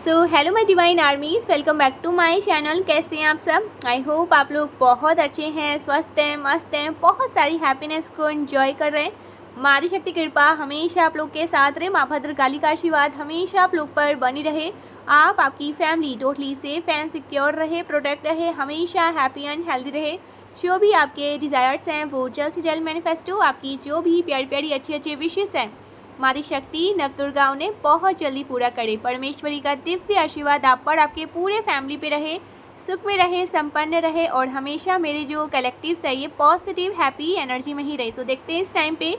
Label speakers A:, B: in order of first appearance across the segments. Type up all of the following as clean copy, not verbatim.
A: So hello my divine armies, welcome back to my channel. कैसे हैं आप सब? आई होप आप लोग बहुत अच्छे हैं, स्वस्थ हैं, मस्त हैं, बहुत सारी हैप्पीनेस को एंजॉय कर रहे हैं। मारी शक्ति कृपा हमेशा आप लोग के साथ रहे, माँ भद्रकाली का आशीर्वाद हमेशा आप लोग पर बनी रहे। आप आपकी family totally safe and secure रहे, प्रोटेक्ट रहे, हमेशा हैप्पी एंड हेल्दी रहे। जो भी आपके डिज़ायर्स हैं वो जल्द से जल्द मैनिफेस्ट हो। आपकी जो भी प्यारी प्यारी अच्छी अच्छी विशेष हैं मारी शक्ति नवदुर्गा उन्हें बहुत जल्दी पूरा करे। परमेश्वरी का दिव्य आशीर्वाद आप पर, आपके पूरे फैमिली पे रहे, सुख में रहे, संपन्न रहे और हमेशा मेरे जो कलेक्टिव्स है ये पॉजिटिव हैप्पी एनर्जी में ही रहे। सो देखते हैं इस टाइम पे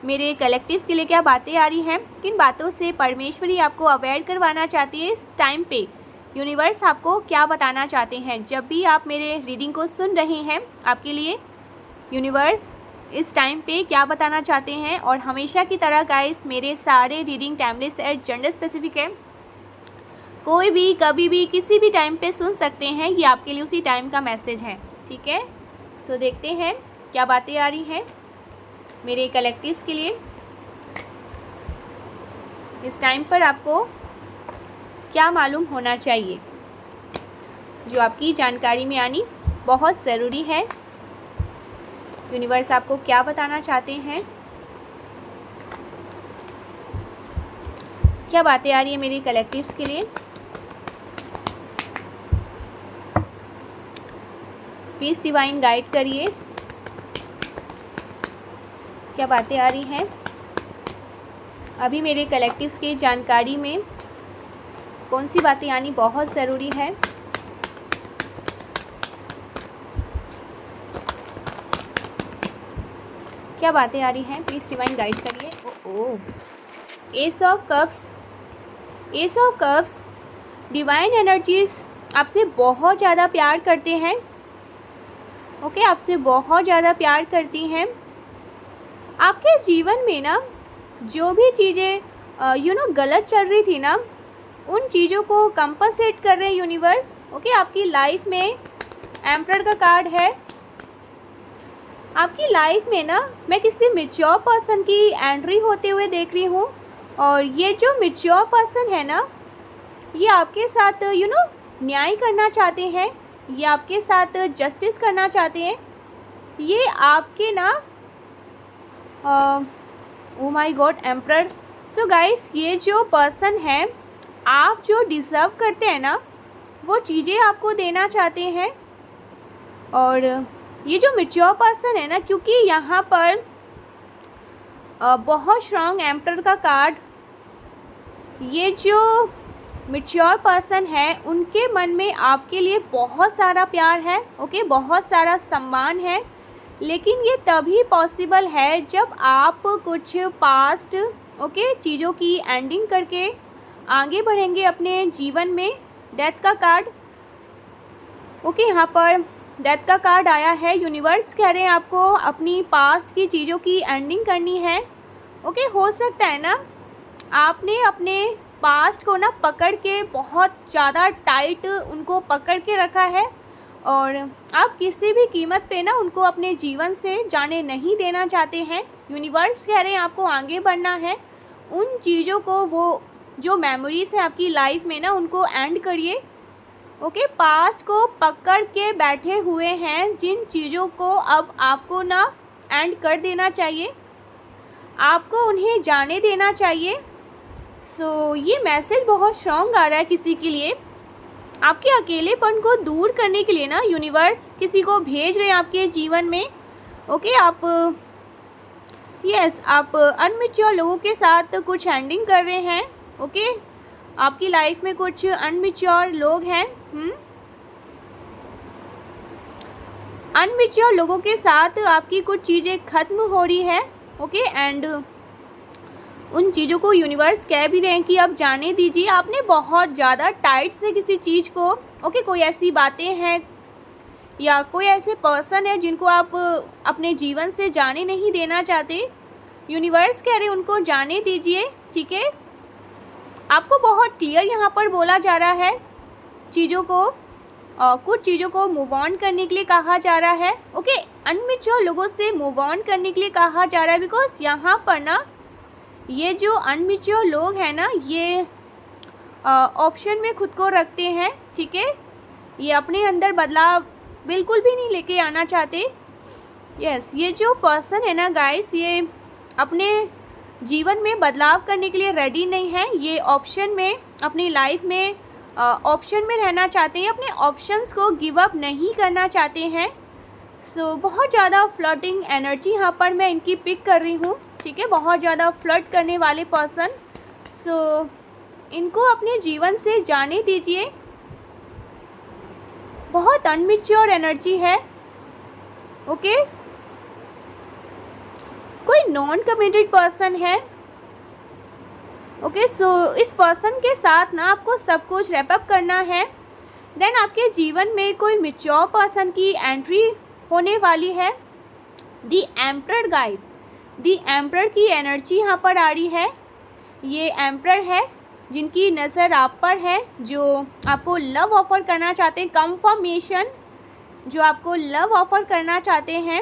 A: मेरे कलेक्टिव्स के लिए क्या बातें आ रही हैं, किन बातों से परमेश्वरी आपको अवॉइड करवाना चाहती है। इस टाइम पे यूनिवर्स आपको क्या बताना चाहते हैं। जब भी आप मेरे रीडिंग को सुन रहे हैं, आपके लिए यूनिवर्स इस टाइम पे क्या बताना चाहते हैं। और हमेशा की तरह गाइस मेरे सारे reading timeless and gender specific है, कोई भी कभी भी किसी भी टाइम पे सुन सकते हैं। ये आपके लिए उसी टाइम का मैसेज है, ठीक है। सो देखते हैं क्या बातें आ रही हैं मेरे कलेक्टिव्स के लिए। इस टाइम पर आपको क्या मालूम होना चाहिए, जो आपकी जानकारी में आनी बहुत ज़रूरी है। यूनिवर्स आपको क्या बताना चाहते हैं, क्या बातें आ रही है मेरे कलेक्टिव्स के लिए। प्लीज़ डिवाइन गाइड करिए, क्या बातें आ रही हैं। अभी मेरे कलेक्टिव्स की जानकारी में कौन सी बातें आनी बहुत ज़रूरी है। क्या बातें आ रही हैं, प्लीज़ डिवाइन गाइड करिए। Oh ace of cups, ace of cups, divine energies आपसे बहुत ज़्यादा प्यार करते हैं। ओके, आपसे बहुत ज़्यादा प्यार करती हैं। आपके जीवन में ना जो भी चीज़ें गलत चल रही थी ना, उन चीज़ों को कंपनसेट कर रहे हैं यूनिवर्स। ओके, आपकी लाइफ में एम्परर का कार्ड है। आपकी लाइफ में ना मैं किसी मैच्योर पर्सन की एंट्री होते हुए देख रही हूँ। और ये जो मैच्योर पर्सन है ना, ये आपके साथ न्याय करना चाहते हैं, ये आपके साथ जस्टिस करना चाहते हैं। ये आपके ना ओ my God emperor. So guys, ये जो पर्सन है, आप जो डिज़र्व करते हैं ना वो चीज़ें आपको देना चाहते हैं। और ये जो मैच्योर पर्सन है ना, क्योंकि यहाँ पर बहुत स्ट्रॉन्ग एम्परर का कार्ड, ये जो मैच्योर पर्सन है उनके मन में आपके लिए बहुत सारा प्यार है। ओके, बहुत सारा सम्मान है। लेकिन ये तभी पॉसिबल है जब आप कुछ पास्ट चीज़ों की एंडिंग करके आगे बढ़ेंगे अपने जीवन में। डेथ का कार्ड, यहाँ पर डेथ का कार्ड आया है। यूनिवर्स कह रहे हैं आपको अपनी पास्ट की चीज़ों की एंडिंग करनी है। हो सकता है ना आपने अपने पास्ट को ना पकड़ के बहुत ज़्यादा टाइट उनको पकड़ के रखा है और आप किसी भी कीमत पे ना उनको अपने जीवन से जाने नहीं देना चाहते हैं। यूनिवर्स कह रहे हैं आपको आगे बढ़ना है। उन चीज़ों को, वो जो मेमोरीज है आपकी लाइफ में ना, उनको एंड करिए। पास्ट को पकड़ के बैठे हुए हैं जिन चीज़ों को अब आपको ना एंड कर देना चाहिए, आपको उन्हें जाने देना चाहिए। सो ये मैसेज बहुत स्ट्रॉन्ग आ रहा है किसी के लिए। आपके अकेलेपन को दूर करने के लिए ना यूनिवर्स किसी को भेज रहे हैं आपके जीवन में। आप अनमेच्योर लोगों के साथ कुछ एंडिंग कर रहे हैं। आपकी लाइफ में कुछ अनमेच्योर लोग हैं। अनमेच्योर लोगों के साथ आपकी कुछ चीज़ें ख़त्म हो रही है। एंड उन चीज़ों को यूनिवर्स कह भी रहे हैं कि अब जाने दीजिए। आपने बहुत ज़्यादा टाइट से किसी चीज़ को कोई ऐसी बातें हैं या कोई ऐसे पर्सन है जिनको आप अपने जीवन से जाने नहीं देना चाहते। यूनिवर्स कह रहे हैं उनको जाने दीजिए, ठीक है। आपको बहुत क्लियर यहाँ पर बोला जा रहा है चीज़ों को, कुछ चीज़ों को मूव ऑन करने के लिए कहा जा रहा है। अनमेच्योर लोगों से मूव ऑन करने के लिए कहा जा रहा है। बिकॉज यहाँ पर ना ये जो अनमेच्योर लोग हैं ना, ये ऑप्शन में खुद को रखते हैं, ठीक है। ये अपने अंदर बदलाव बिल्कुल भी नहीं लेके आना चाहते। यस, ये जो पर्सन है ना गाइस, ये अपने जीवन में बदलाव करने के लिए रेडी नहीं है। ये ऑप्शन में, अपनी लाइफ में ऑप्शन में रहना चाहते हैं, अपने ऑप्शंस को गिव अप नहीं करना चाहते हैं। सो बहुत ज़्यादा फ्लर्टिंग एनर्जी यहाँ पर मैं इनकी पिक कर रही हूँ, ठीक है। बहुत ज़्यादा फ्लर्ट करने वाले पर्सन। सो इनको अपने जीवन से जाने दीजिए। बहुत अनमेच्योर एनर्जी है, ओके। कोई नॉन कमिटेड पर्सन है, ओके। सो इस पर्सन के साथ ना आपको सब कुछ रैप अप करना है। देन आपके जीवन में कोई मैच्योर पर्सन की एंट्री होने वाली है। दी एम्परर गाइस, दी एम्परर की एनर्जी यहाँ पर आ रही है। ये एम्परर है जिनकी नज़र आप पर है, जो आपको लव ऑफर करना चाहते हैं, कंफर्मेशन, जो आपको लव ऑफर करना चाहते हैं।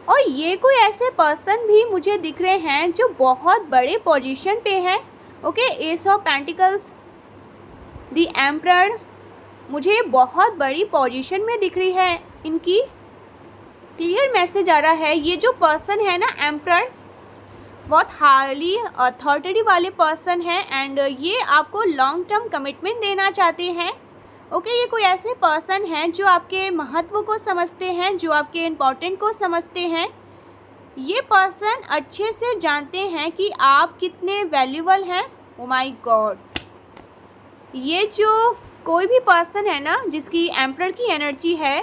A: और ये कोई ऐसे पर्सन भी मुझे दिख रहे हैं जो बहुत बड़े पोजीशन पे है, okay. S of pentacles, the emperor, मुझे बहुत बड़ी पोजीशन में दिख रही है इनकी। क्लियर मैसेज आ रहा है, ये जो पर्सन है ना एम्परर, बहुत हाईली अथॉरिटी वाले पर्सन है एंड ये आपको लॉन्ग टर्म कमिटमेंट देना चाहते हैं, ओके। ये कोई ऐसे पर्सन हैं जो आपके महत्व को समझते हैं, जो आपके इम्पोर्टेंट को समझते हैं। ये पर्सन अच्छे से जानते हैं कि आप कितने वैल्यूबल हैं। ओ माय गॉड, ये जो कोई भी पर्सन है ना जिसकी एम्परर की एनर्जी है,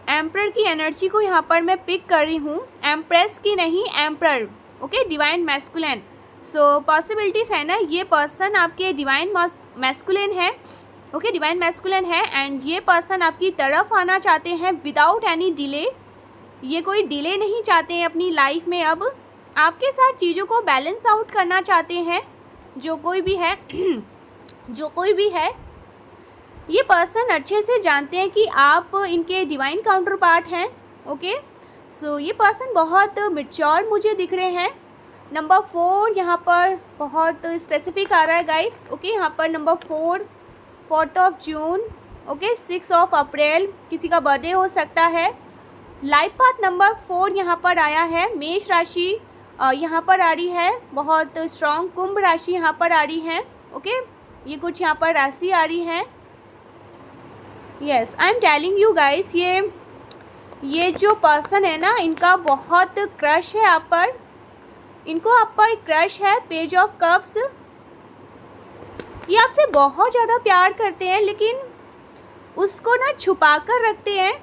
A: एम्परर की एनर्जी को यहाँ पर मैं पिक कर रही हूँ, एम्प्रेस की नहीं, emperor, okay. Divine masculine. So possibilities है ना, ये पर्सन आपके डिवाइन मैस्कुलिन है, ओके। डिवाइन मैस्कुलिन है एंड ये पर्सन आपकी तरफ आना चाहते हैं विदाउट एनी डिले। ये कोई डिले नहीं चाहते हैं अपनी लाइफ में। अब आपके साथ चीज़ों को बैलेंस आउट करना चाहते हैं, जो कोई भी है जो कोई भी है। ये पर्सन अच्छे से जानते हैं कि आप इनके डिवाइन काउंटर पार्ट हैं, ओके। सो ये पर्सन बहुत मैच्योर मुझे दिख रहे हैं। नंबर 4 यहाँ पर बहुत स्पेसिफिक आ रहा है गाइस, ओके। यहाँ पर number 4 of June, okay, 6 of April, किसी का बर्थडे हो सकता है। लाइफ पाथ नंबर 4 यहाँ पर आया है। मेष राशि यहाँ पर आ रही है, बहुत स्ट्रॉन्ग कुंभ राशि यहाँ पर आ रही है, ओके। ये कुछ यहाँ पर राशि आ रही है। Yes, I am telling you guys, ये जो पर्सन है ना, इनका बहुत क्रश है आप पर, इनको आप पर क्रश है। पेज ऑफ कप्स, ये आपसे बहुत ज़्यादा प्यार करते हैं लेकिन उसको ना छुपा कर रखते हैं,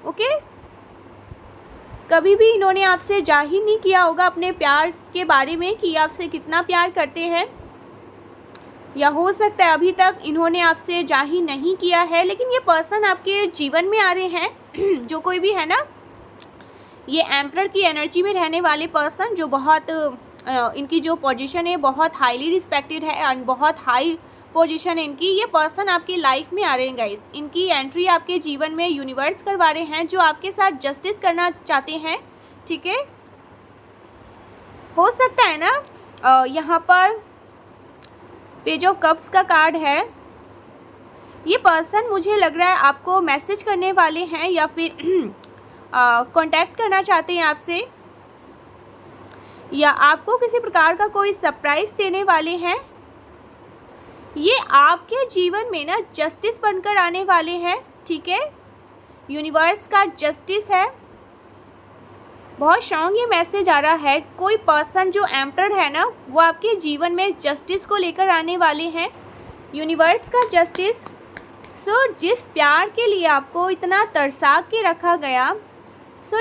A: ओके। कभी भी इन्होंने आपसे जाहिर नहीं किया होगा अपने प्यार के बारे में कि आपसे कितना प्यार करते हैं, या हो सकता है अभी तक इन्होंने आपसे जाहिर नहीं किया है। लेकिन ये पर्सन आपके जीवन में आ रहे हैं, जो कोई भी है ना, ये एम्परर की एनर्जी में रहने वाले पर्सन, जो बहुत इनकी जो पोजीशन है बहुत हाईली रिस्पेक्टेड है एंड बहुत हाई पोजीशन है इनकी। ये पर्सन आपकी लाइफ में आ रहे हैं गाइस। इनकी एंट्री आपके जीवन में यूनिवर्स करवा रहे हैं, जो आपके साथ जस्टिस करना चाहते हैं, ठीक है। हो सकता है ना यहाँ पर पेज ऑफ कप्स का कार्ड है। ये पर्सन मुझे लग रहा है आपको मैसेज करने वाले हैं या फिर कांटेक्ट करना चाहते हैं आपसे, या आपको किसी प्रकार का कोई सरप्राइज देने वाले हैं। ये आपके जीवन में ना जस्टिस बनकर आने वाले हैं, ठीक है। यूनिवर्स का जस्टिस है। बहुत स्ट्रॉन्ग ये मैसेज आ रहा है। कोई पर्सन जो एम्परर है ना, वो आपके जीवन में जस्टिस को लेकर आने वाले हैं, यूनिवर्स का जस्टिस। सो जिस प्यार के लिए आपको इतना तरसा के रखा गया,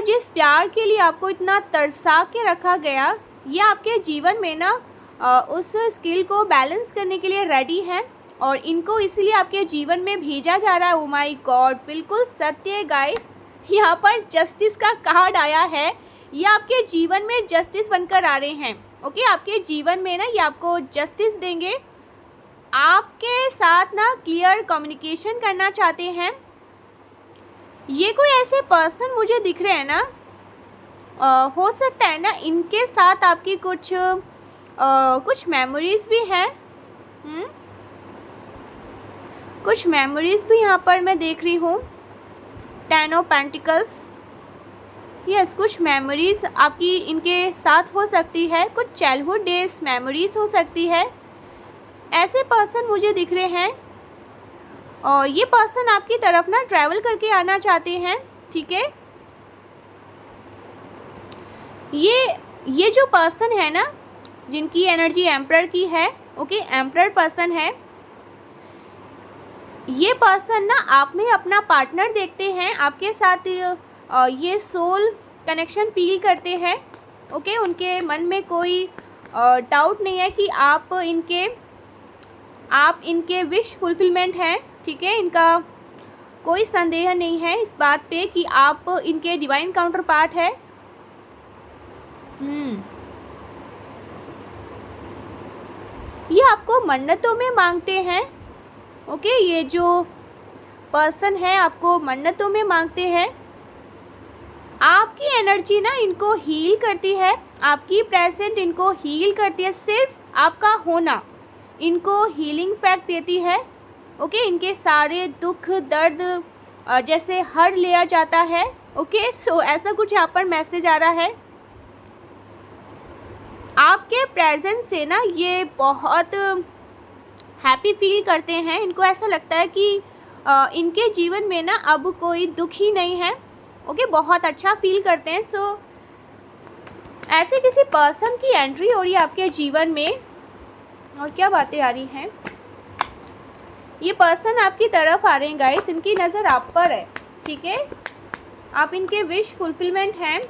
A: जिस प्यार के लिए आपको इतना तरसा के रखा गया, ये आपके जीवन में ना उस स्किल को बैलेंस करने के लिए रेडी है और इनको इसलिए आपके जीवन में भेजा जा रहा है। ओ माय गॉड, बिल्कुल सत्य है गाइस। यहाँ पर जस्टिस का कार्ड आया है। ये आपके जीवन में जस्टिस बनकर आ रहे हैं, ओके। आपके जीवन में ना ये आपको जस्टिस देंगे, आपके साथ ना क्लियर कम्युनिकेशन करना चाहते हैं। ये कोई ऐसे पर्सन मुझे दिख रहे हैं ना, हो सकता है ना इनके साथ आपकी कुछ मेमोरीज भी हैं, कुछ मेमोरीज भी यहाँ पर मैं देख रही हूँ। 10 ऑफ पेंटिकल्स, यस, कुछ मेमोरीज आपकी इनके साथ हो सकती है। कुछ चाइल्डहुड डेज मेमोरीज हो सकती है। ऐसे पर्सन मुझे दिख रहे हैं और ये पर्सन आपकी तरफ ना ट्रैवल करके आना चाहते हैं, ठीक है। ये जो पर्सन है ना, जिनकी एनर्जी एम्परर की है, ओके, एम्परर पर्सन है। ये पर्सन ना आप में अपना पार्टनर देखते हैं, आपके साथ ये सोल कनेक्शन फील करते हैं, ओके। उनके मन में कोई डाउट नहीं है कि आप इनके विश फुलफिलमेंट हैं, ठीक है। इनका कोई संदेह नहीं है इस बात पे कि आप इनके डिवाइन काउंटर पार्ट है। ये आपको मन्नतों में मांगते हैं, ओके। ये जो पर्सन है आपको मन्नतों में मांगते हैं। आपकी एनर्जी ना इनको हील करती है, आपकी प्रेजेंट इनको हील करती है। सिर्फ आपका होना इनको हीलिंग इफेक्ट देती है, ओके। इनके सारे दुख दर्द जैसे हर लिया जाता है, ओके। सो ऐसा कुछ यहाँ पर मैसेज आ रहा है। आपके प्रेजेंट से ना ये बहुत हैप्पी फील करते हैं। इनको ऐसा लगता है कि इनके जीवन में ना अब कोई दुख ही नहीं है, ओके। बहुत अच्छा फील करते हैं। सो ऐसे किसी पर्सन की एंट्री हो रही है आपके जीवन में। और क्या बातें आ रही हैं, ये पर्सन आपकी तरफ आ रहे हैं गाइस। इनकी नज़र आप पर है, ठीक है। आप इनके विश फुलफिलमेंट हैं,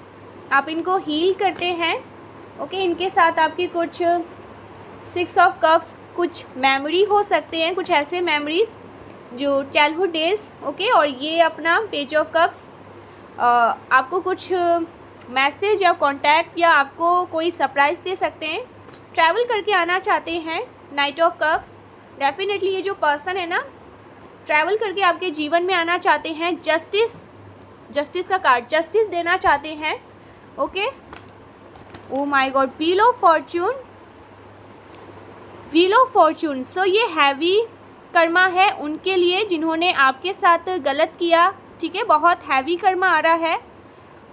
A: आप इनको हील करते हैं, ओके। इनके साथ आपकी कुछ 6 ऑफ कप्स, कुछ मेमोरी हो सकते हैं, कुछ ऐसे मेमोरीज जो चाइल्डहुड डेज, ओके। और ये अपना पेज ऑफ कप्स आपको कुछ मैसेज या कांटेक्ट या आपको कोई सरप्राइज़ दे सकते हैं। ट्रैवल करके आना चाहते हैं। नाइट ऑफ कप्स, डेफिनेटली ये जो पर्सन है ना ट्रैवल करके आपके जीवन में आना चाहते हैं। जस्टिस का कार्ड, जस्टिस देना चाहते हैं, okay. Oh my God, wheel of fortune. So ये हैवी कर्मा है उनके लिए जिन्होंने आपके साथ गलत किया, ठीक है। बहुत हैवी कर्मा आ रहा है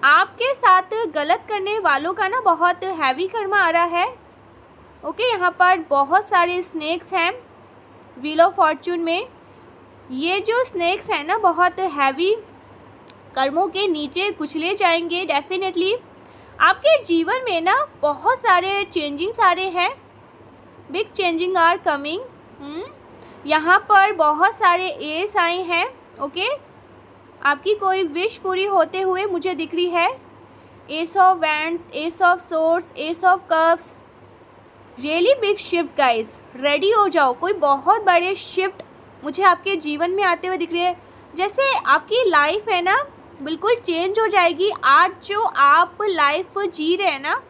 A: आपके साथ गलत करने वालों का ना, बहुत हैवी कर्मा आ रहा है, ओके। यहाँ पर बहुत सारे स्नेक्स हैं व्हील ऑफ फॉर्चून में। ये जो स्नेक्स हैं ना बहुत हैवी कर्मों के नीचे कुचले जाएंगे। डेफिनेटली आपके जीवन में ना बहुत सारे चेंजिंग्स आ रहे हैं। Big changing are coming. यहाँ पर बहुत सारे एस आए हैं, ओके। आपकी कोई विश पूरी होते हुए मुझे दिख रही है। S of wands, S of swords, S of cups. Really big shift guys, ready हो जाओ। कोई बहुत बड़े शिफ्ट मुझे आपके जीवन में आते हुए दिख रही है। जैसे आपकी लाइफ है ना बिल्कुल चेंज हो जाएगी। आज जो आप लाइफ जी रहे हैं ना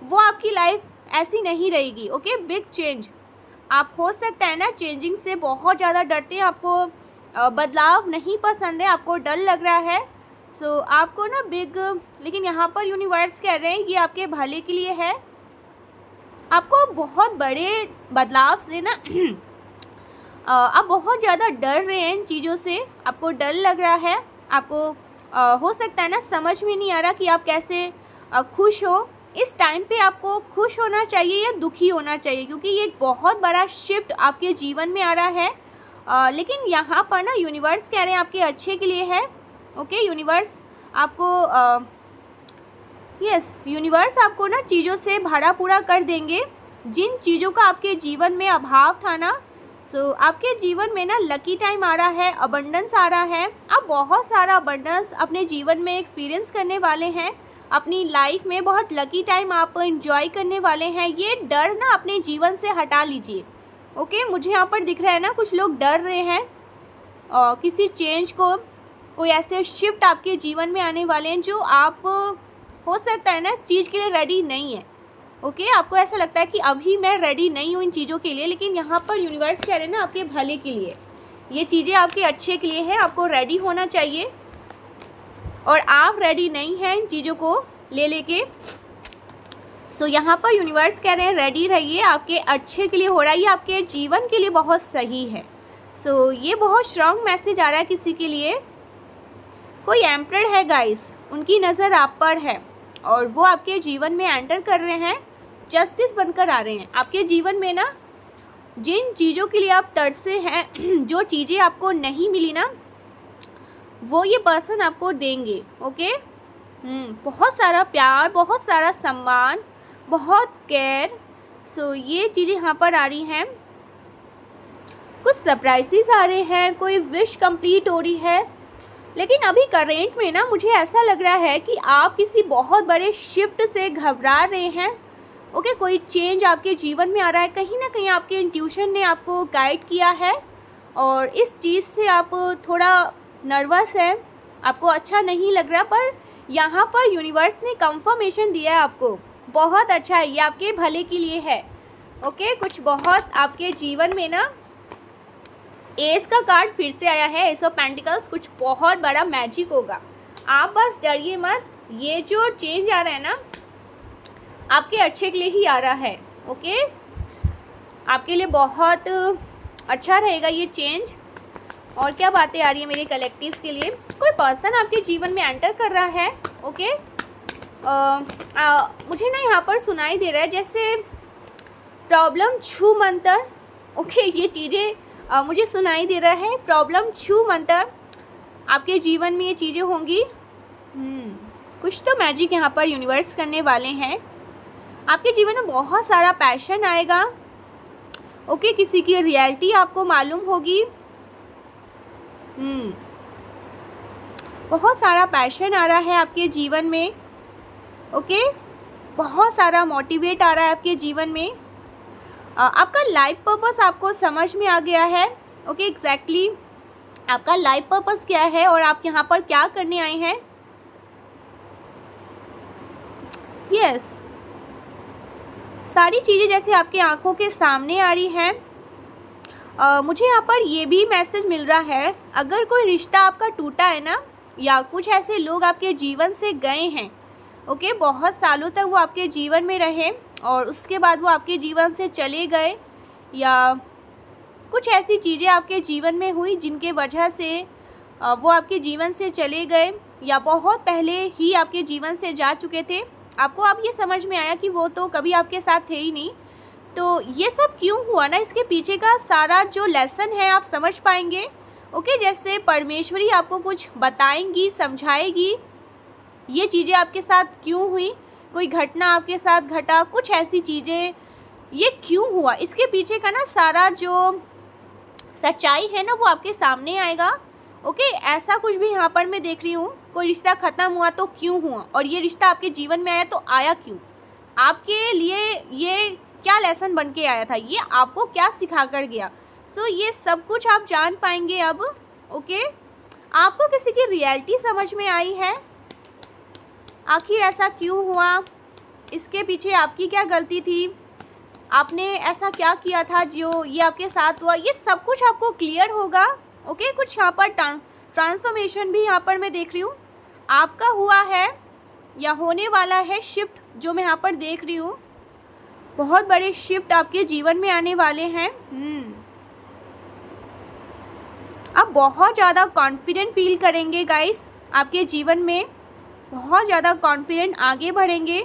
A: वो आपकी लाइफ ऐसी नहीं रहेगी, ओके। Big change. आप हो सकता है ना चेंजिंग से बहुत ज़्यादा डरते हैं, आपको बदलाव नहीं पसंद है, आपको डर लग रहा है। सो आपको ना बिग, लेकिन यहाँ पर यूनिवर्स कह रहे हैं ये आपके भले के लिए है। आपको बहुत बड़े बदलाव से ना आप बहुत ज़्यादा डर रहे हैं इन चीज़ों से, आपको डर लग रहा है। आपको हो सकता है ना समझ में नहीं आ रहा कि आप कैसे खुश हो। इस टाइम पे आपको खुश होना चाहिए या दुखी होना चाहिए, क्योंकि ये एक बहुत बड़ा शिफ्ट आपके जीवन में आ रहा है। लेकिन यहाँ पर ना यूनिवर्स कह रहे हैं आपके अच्छे के लिए है, ओके। यूनिवर्स आपको यूनिवर्स आपको ना चीज़ों से भरा पूरा कर देंगे। जिन चीज़ों का आपके जीवन में अभाव था ना, सो आपके जीवन में ना लकी टाइम आ रहा है, अबंडेंस आ रहा है। आप बहुत सारा अबंडेंस अपने जीवन में एक्सपीरियंस करने वाले हैं। अपनी लाइफ में बहुत लकी टाइम आप एंजॉय करने वाले हैं। ये डर ना अपने जीवन से हटा लीजिए, ओके। मुझे यहाँ पर दिख रहा है ना कुछ लोग डर रहे हैं किसी चेंज को, कोई ऐसे शिफ्ट आपके जीवन में आने वाले हैं जो आप हो सकता है ना इस चीज़ के लिए रेडी नहीं है, ओके। आपको ऐसा लगता है कि अभी मैं रेडी नहीं हूँ इन चीज़ों के लिए, लेकिन यहाँ पर यूनिवर्स कह रहे हैं ना आपके भले के लिए, ये चीज़ें आपके अच्छे के लिए हैं। आपको रेडी होना चाहिए और आप रेडी नहीं हैं इन चीज़ों को लेके। यहाँ पर यूनिवर्स कह रहे हैं रेडी रहिए, आपके अच्छे के लिए हो रहा है, ये आपके जीवन के लिए बहुत सही है। ये बहुत स्ट्रॉन्ग मैसेज आ रहा है किसी के लिए। कोई एम्परर है गाइस, उनकी नज़र आप पर है और वो आपके जीवन में एंटर कर रहे हैं, जस्टिस बनकर आ रहे हैं। आपके जीवन में ना जिन चीज़ों के लिए आप तरसे हैं, जो चीज़ें आपको नहीं मिली ना, वो ये पर्सन आपको देंगे। ओके, बहुत सारा प्यार, बहुत सारा सम्मान, बहुत केयर। ये चीज़ें यहाँ पर आ रही हैं। कुछ सरप्राइजेस आ रहे हैं, कोई विश कंप्लीट हो रही है। लेकिन अभी करेंट में ना मुझे ऐसा लग रहा है कि आप किसी बहुत बड़े शिफ्ट से घबरा रहे हैं। ओके, कोई चेंज आपके जीवन में आ रहा है, कहीं ना कहीं आपके इंट्यूशन ने आपको गाइड किया है और इस चीज़ से आप थोड़ा नर्वस हैं, आपको अच्छा नहीं लग रहा, पर यहाँ पर यूनिवर्स ने कंफर्मेशन दिया है आपको, बहुत अच्छा है, ये आपके भले के लिए है। ओके, कुछ बहुत आपके जीवन में ना एस का कार्ड फिर से आया है, एस ऑफ पेंटिकल्स। कुछ बहुत बड़ा मैजिक होगा, आप बस डरिए मत। ये जो चेंज आ रहा है ना, आपके अच्छे के लिए ही आ रहा है। ओके, आपके लिए बहुत अच्छा रहेगा ये चेंज। और क्या बातें आ रही है मेरे कलेक्टिव्स के लिए? कोई पर्सन आपके जीवन में एंटर कर रहा है। ओके, मुझे ना यहाँ पर सुनाई दे रहा है जैसे प्रॉब्लम छू मंतर। ओके, ये चीज़ें मुझे सुनाई दे रहा है, प्रॉब्लम छू मंतर। आपके जीवन में ये चीज़ें होंगी। कुछ तो मैजिक यहाँ पर यूनिवर्स करने वाले हैं। आपके जीवन में बहुत सारा पैशन आएगा। ओके, किसी की रियलिटी आपको मालूम होगी। बहुत सारा पैशन आ रहा है आपके जीवन में। ओके, बहुत सारा मोटिवेट आ रहा है आपके जीवन में। आपका लाइफ पर्पस आपको समझ में आ गया है। ओके, एग्जैक्टली आपका लाइफ पर्पस क्या है और आप यहाँ पर क्या करने आए हैं। यस, सारी चीज़ें जैसे आपकी आंखों के सामने आ रही हैं। मुझे यहाँ पर ये भी मैसेज मिल रहा है, अगर कोई रिश्ता आपका टूटा है ना, या कुछ ऐसे लोग आपके जीवन से गए हैं, ओके, बहुत सालों तक वो आपके जीवन में रहे और उसके बाद वो आपके जीवन से चले गए, या कुछ ऐसी चीज़ें आपके जीवन में हुई जिनके वजह से वो आपके जीवन से चले गए, या बहुत पहले ही आपके जीवन से जा चुके थे। आपको अब ये समझ में आया कि वो तो कभी आपके साथ थे ही नहीं। तो ये सब क्यों हुआ ना, इसके पीछे का सारा जो लेसन है आप समझ पाएंगे। ओके, जैसे परमेश्वरी आपको कुछ बताएंगी, समझाएगी ये चीज़ें आपके साथ क्यों हुई, कोई घटना आपके साथ घटा, कुछ ऐसी चीज़ें, ये क्यों हुआ, इसके पीछे का ना सारा जो सच्चाई है ना वो आपके सामने आएगा। ओके, ऐसा कुछ भी यहाँ पर मैं देख रही हूँ। कोई रिश्ता ख़त्म हुआ तो क्यों हुआ, और ये रिश्ता आपके जीवन में आया तो आया क्यों, आपके लिए ये क्या लेसन बन के आया था, ये आपको क्या सिखा कर गया। ये सब कुछ आप जान पाएंगे अब। ओके, आपको किसी की रियलिटी समझ में आई है, आखिर ऐसा क्यों हुआ, इसके पीछे आपकी क्या गलती थी, आपने ऐसा क्या किया था जो ये आपके साथ हुआ, ये सब कुछ आपको क्लियर होगा। ओके, कुछ यहाँ पर ट्रांसफॉर्मेशन भी यहाँ पर मैं देख रही हूँ, आपका हुआ है या होने वाला है शिफ्ट, जो मैं यहाँ पर देख रही हूँ। बहुत बड़े शिफ्ट आपके जीवन में आने वाले हैं। आप बहुत ज़्यादा कॉन्फिडेंट फील करेंगे गाइस, आपके जीवन में बहुत ज़्यादा कॉन्फिडेंट आगे बढ़ेंगे।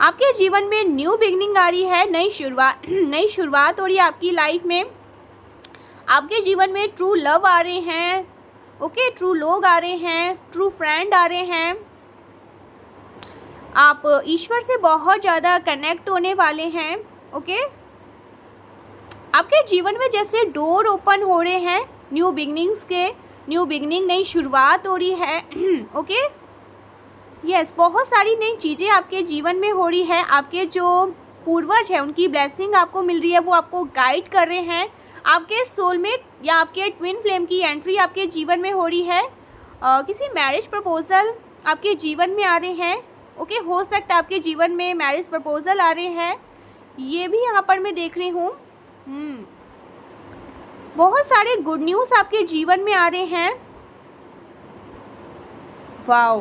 A: आपके जीवन में न्यू बिगनिंग आ रही है, नई शुरुआत हो रही है आपकी लाइफ में। आपके जीवन में ट्रू लव आ रहे हैं। ओके, ट्रू लोग आ रहे हैं, ट्रू फ्रेंड आ रहे हैं। आप ईश्वर से बहुत ज़्यादा कनेक्ट होने वाले हैं। ओके, आपके जीवन में जैसे डोर ओपन हो रहे हैं न्यू बिगनिंग्स के, न्यू बिगनिंग, नई शुरुआत हो रही है। ओके, यस, बहुत सारी नई चीज़ें आपके जीवन में हो रही है। आपके जो पूर्वज हैं उनकी ब्लेसिंग आपको मिल रही है, वो आपको गाइड कर रहे हैं। आपके सोलमेट या आपके ट्विन फ्लेम की एंट्री आपके जीवन में हो रही है। किसी मैरिज प्रपोजल आपके जीवन में आ रहे हैं। ओके, हो सकता है आपके जीवन में मैरिज प्रपोजल आ रहे हैं, ये भी यहाँ पर मैं देख रही हूँ। बहुत सारे गुड न्यूज़ आपके जीवन में आ रहे हैं। वाओ,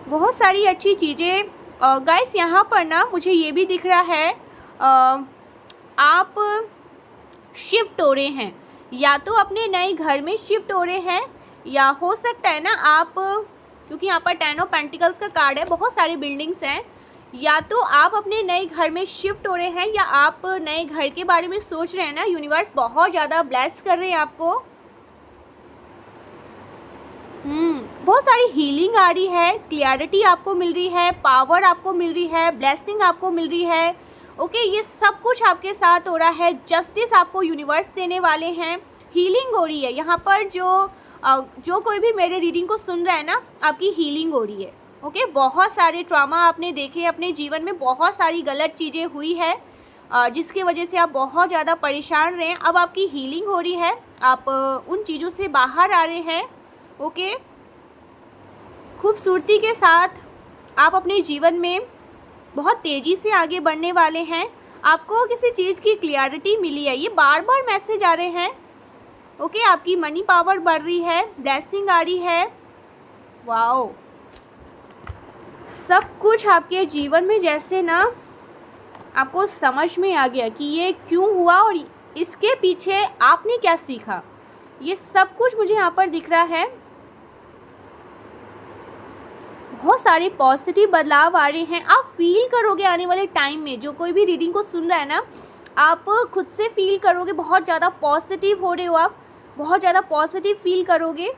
A: बहुत सारी अच्छी चीज़ें गाइस यहाँ पर ना मुझे ये भी दिख रहा है, आप शिफ्ट हो रहे हैं, या तो अपने नए घर में शिफ्ट हो रहे हैं, या हो सकता है ना आप, क्योंकि यहाँ पर 10 ऑफ पेंटिकल्स का कार्ड है, बहुत सारी बिल्डिंग्स हैं, या तो आप अपने नए घर में शिफ्ट हो रहे हैं, या आप नए घर के बारे में सोच रहे हैं ना। यूनिवर्स बहुत ज़्यादा ब्लेस कर रहे हैं आपको। बहुत सारी हीलिंग आ रही है, क्लियरिटी आपको मिल रही है, पावर आपको मिल रही है, ब्लेसिंग आपको मिल रही है। ओके, ये सब कुछ आपके साथ हो रहा है। जस्टिस आपको यूनिवर्स देने वाले हैं, हीलिंग हो रही है। यहाँ पर जो कोई भी मेरे रीडिंग को सुन रहा है ना, आपकी हीलिंग हो रही है। ओके, बहुत सारे ट्रॉमा आपने देखे अपने जीवन में, बहुत सारी गलत चीज़ें हुई है जिसकी वजह से आप बहुत ज़्यादा परेशान रहे। अब आपकी हीलिंग हो रही है, आप उन चीज़ों से बाहर आ रहे हैं। ओके, खूबसूरती के साथ आप अपने जीवन में बहुत तेज़ी से आगे बढ़ने वाले हैं। आपको किसी चीज़ की क्लियरिटी मिली है, ये बार बार मैसेज आ रहे हैं। ओके, आपकी मनी पावर बढ़ रही है, ब्लेसिंग आ रही है। वाओ, सब कुछ आपके जीवन में जैसे ना आपको समझ में आ गया कि ये क्यों हुआ और इसके पीछे आपने क्या सीखा। ये सब कुछ मुझे यहाँ पर दिख रहा है। बहुत सारे पॉजिटिव बदलाव आ रहे हैं। आप फील करोगे आने वाले टाइम में, जो कोई भी रीडिंग को सुन रहा है ना, आप खुद से फील करोगे बहुत ज़्यादा पॉजिटिव हो रहे हो, आप बहुत ज़्यादा पॉजिटिव फील करोगे।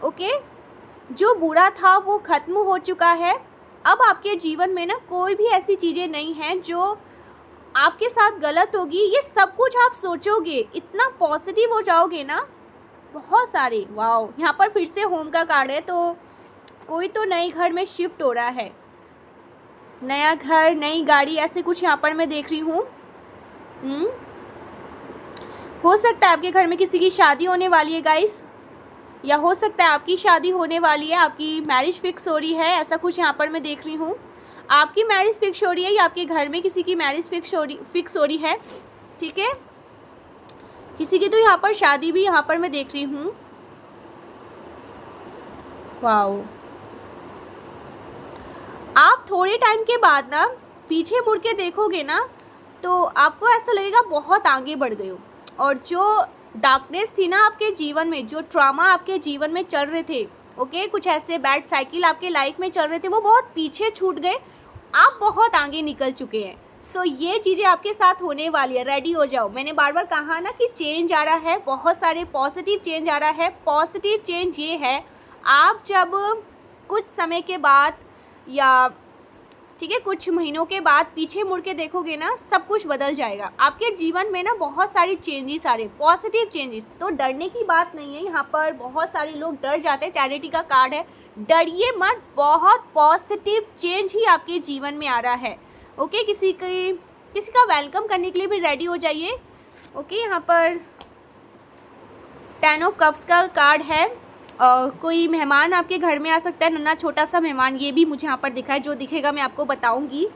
A: ओके, जो बुरा था वो ख़त्म हो चुका है। अब आपके जीवन में ना कोई भी ऐसी चीज़ें नहीं हैं जो आपके साथ गलत होगी। ये सब कुछ आप सोचोगे, इतना पॉजिटिव हो जाओगे ना, बहुत सारे। वाओ, यहाँ पर फिर से होम का कार्ड है, तो कोई तो नए घर में शिफ्ट हो रहा है। नया घर, नई गाड़ी, ऐसे कुछ यहाँ पर मैं देख रही हूँ। हो सकता है आपके घर में किसी की शादी होने वाली है गाइस, या हो सकता है आपकी शादी होने वाली है, आपकी मैरिज फिक्स हो रही है, ऐसा कुछ यहाँ पर मैं देख रही हूँ। आपकी मैरिज फिक्स हो रही है, या आपके घर में किसी की मैरिज फिक्स हो रही है। ठीक है, किसी की तो यहाँ पर शादी भी यहाँ पर मैं देख रही हूँ। वाओ, आप थोड़े टाइम के बाद ना पीछे मुड़ के देखोगे ना, तो आपको ऐसा लगेगा बहुत आगे बढ़ गए हो, और जो डार्कनेस थी ना आपके जीवन में, जो ट्रॉमा आपके जीवन में चल रहे थे, ओके, कुछ ऐसे बैड साइकिल आपके लाइफ में चल रहे थे, वो बहुत पीछे छूट गए। आप बहुत आगे निकल चुके हैं। सो ये चीज़ें आपके साथ होने वाली है, रेडी हो जाओ। मैंने बार बार कहा ना कि चेंज आ रहा है, बहुत सारे पॉजिटिव चेंज आ रहा है। पॉजिटिव चेंज ये है, आप जब कुछ समय के बाद, या ठीक है कुछ महीनों के बाद पीछे मुड़ के देखोगे ना, सब कुछ बदल जाएगा। आपके जीवन में ना बहुत सारी चेंजेस आ रहे, पॉजिटिव चेंजेस। तो डरने की बात नहीं है। यहाँ पर बहुत सारे लोग डर जाते हैं, चैरिटी का कार्ड है, डरिए मत, बहुत पॉजिटिव चेंज ही आपके जीवन में आ रहा है। ओके, किसी का वेलकम करने के लिए भी रेडी हो जाइए। ओके, यहाँ पर 10 ऑफ कप्स का कार्ड है। कोई मेहमान आपके घर में आ सकता है, नन्हा छोटा सा मेहमान, ये भी मुझे यहाँ पर दिखा है। जो दिखेगा मैं आपको बताऊंगी।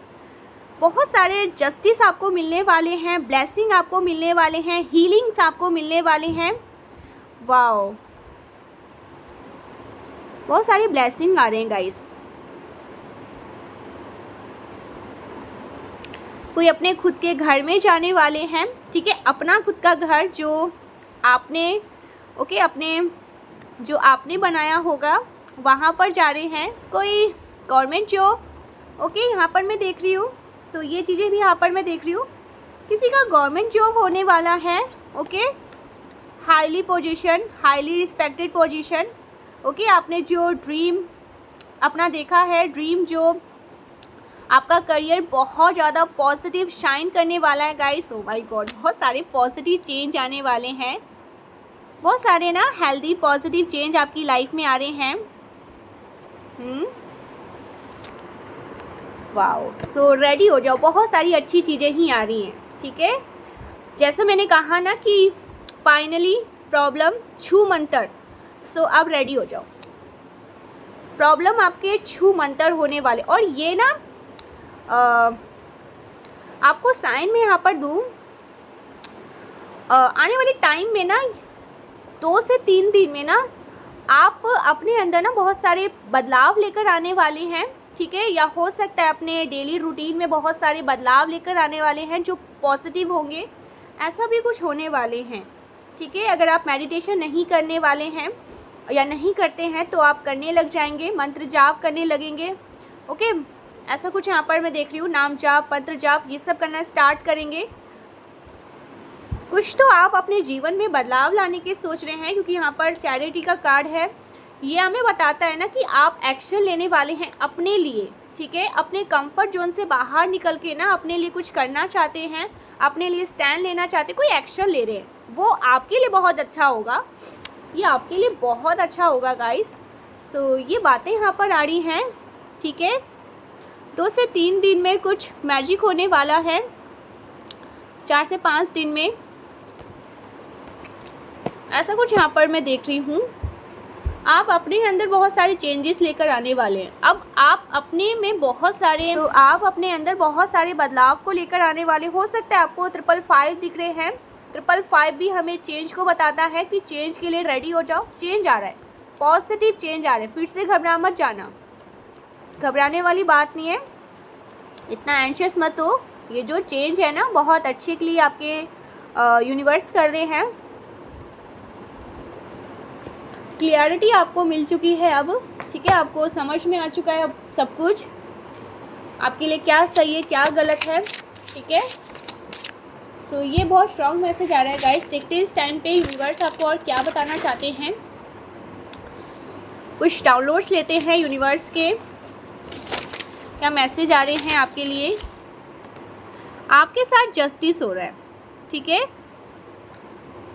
A: बहुत सारे जस्टिस आपको मिलने वाले हैं, ब्लेसिंग आपको मिलने वाले हैं, हीलिंग्स आपको मिलने वाले हैं। वाओ, बहुत सारी ब्लेसिंग आ रहे हैं गाइस। कोई अपने खुद के घर में जाने वाले हैं। ठीक है, अपना खुद का घर जो आपने जो आपने बनाया होगा, वहाँ पर जा रहे हैं। कोई गवर्नमेंट जॉब, ओके, यहाँ पर मैं देख रही हूँ। सो ये चीज़ें भी यहाँ पर मैं देख रही हूँ। किसी का गवर्नमेंट जॉब होने वाला है। Okay, highly position, highly respected position. Okay, आपने जो ड्रीम अपना देखा है, ड्रीम जॉब, आपका करियर बहुत ज़्यादा पॉजिटिव शाइन करने वाला है गाइस। ओ माय गॉड, बहुत सारे पॉजिटिव चेंज आने वाले हैं। बहुत सारे ना हेल्दी पॉजिटिव चेंज आपकी लाइफ में आ रहे हैं। वाओ, सो रेडी हो जाओ, बहुत सारी अच्छी चीज़ें ही आ रही हैं। ठीक है, जैसे मैंने कहा ना कि फाइनली प्रॉब्लम छू मंतर। सो अब रेडी हो जाओ, प्रॉब्लम आपके छू मंतर होने वाले। और ये ना आपको साइन में यहाँ पर दूँ, आने वाले टाइम में ना 2 से 3 दिन में ना आप अपने अंदर ना बहुत सारे बदलाव लेकर आने वाले हैं। ठीक है, या हो सकता है अपने डेली रूटीन में बहुत सारे बदलाव लेकर आने वाले हैं जो पॉजिटिव होंगे, ऐसा भी कुछ होने वाले हैं। ठीक है, अगर आप मेडिटेशन नहीं करने वाले हैं या नहीं करते हैं तो आप करने लग जाएंगे, मंत्र जाप करने लगेंगे। ओके, ऐसा कुछ यहाँ पर मैं देख रही हूँ, नाम जाप, मंत्र जाप, ये सब करना स्टार्ट करेंगे। कुछ तो आप अपने जीवन में बदलाव लाने की सोच रहे हैं, क्योंकि यहाँ पर चैरिटी का कार्ड है। ये हमें बताता है ना कि आप एक्शन लेने वाले हैं अपने लिए। ठीक है, अपने कंफर्ट जोन से बाहर निकल के ना अपने लिए कुछ करना चाहते हैं, अपने लिए स्टैंड लेना चाहते हैं, कोई एक्शन ले रहे हैं। वो आपके लिए बहुत अच्छा होगा, ये आपके लिए बहुत अच्छा होगा गाइस। सो ये बातें यहाँ पर आ रही हैं। ठीक है, 2 से 3 दिन में कुछ मैजिक होने वाला है, 4 से 5 दिन में, ऐसा कुछ यहाँ पर मैं देख रही हूँ। आप अपने अंदर बहुत सारे चेंजेस लेकर आने वाले हैं। अब आप अपने में बहुत सारे आप अपने अंदर बहुत सारे बदलाव को लेकर आने वाले। हो सकता है आपको 555 दिख रहे हैं। 555 भी हमें चेंज को बताता है कि चेंज के लिए रेडी हो जाओ। चेंज आ रहा है, पॉजिटिव चेंज आ रहा है। फिर से घबरा मत जाना, घबराने वाली बात नहीं है, इतना एंशियस मत हो। ये जो चेंज है ना, बहुत अच्छे के लिए आपके यूनिवर्स कर रहे हैं। क्लियरिटी आपको मिल चुकी है अब। ठीक है, आपको समझ में आ चुका है अब सब कुछ, आपके लिए क्या सही है क्या गलत है। ठीक है, सो ये बहुत स्ट्रॉन्ग मैसेज आ रहा है गाइस। देखते हैं इस टाइम पे यूनिवर्स आपको और क्या बताना चाहते हैं। कुछ डाउनलोड्स लेते हैं यूनिवर्स के, क्या मैसेज आ रहे हैं आपके लिए। आपके साथ जस्टिस हो रहा है। ठीक है,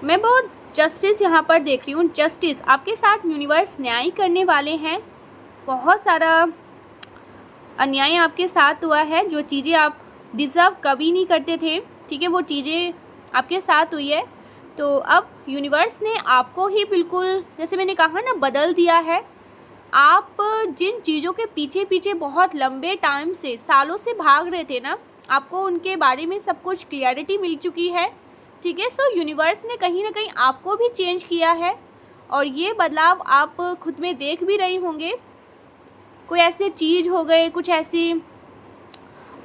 A: मैं बहुत जस्टिस यहाँ पर देख रही हूँ। जस्टिस आपके साथ यूनिवर्स न्याय करने वाले हैं। बहुत सारा अन्याय आपके साथ हुआ है, जो चीज़ें आप डिज़र्व कभी नहीं करते थे। ठीक है, वो चीज़ें आपके साथ हुई है। तो अब यूनिवर्स ने आपको ही बिल्कुल, जैसे मैंने कहा ना, बदल दिया है। आप जिन चीज़ों के पीछे पीछे बहुत लंबे टाइम से, सालों से भाग रहे थे ना, आपको उनके बारे में सब कुछ क्लियरिटी मिल चुकी है। ठीक है, सो यूनिवर्स ने कहीं ना कहीं आपको भी चेंज किया है, और ये बदलाव आप खुद में देख भी रही होंगे। कोई ऐसे चीज़ हो गए, कुछ ऐसी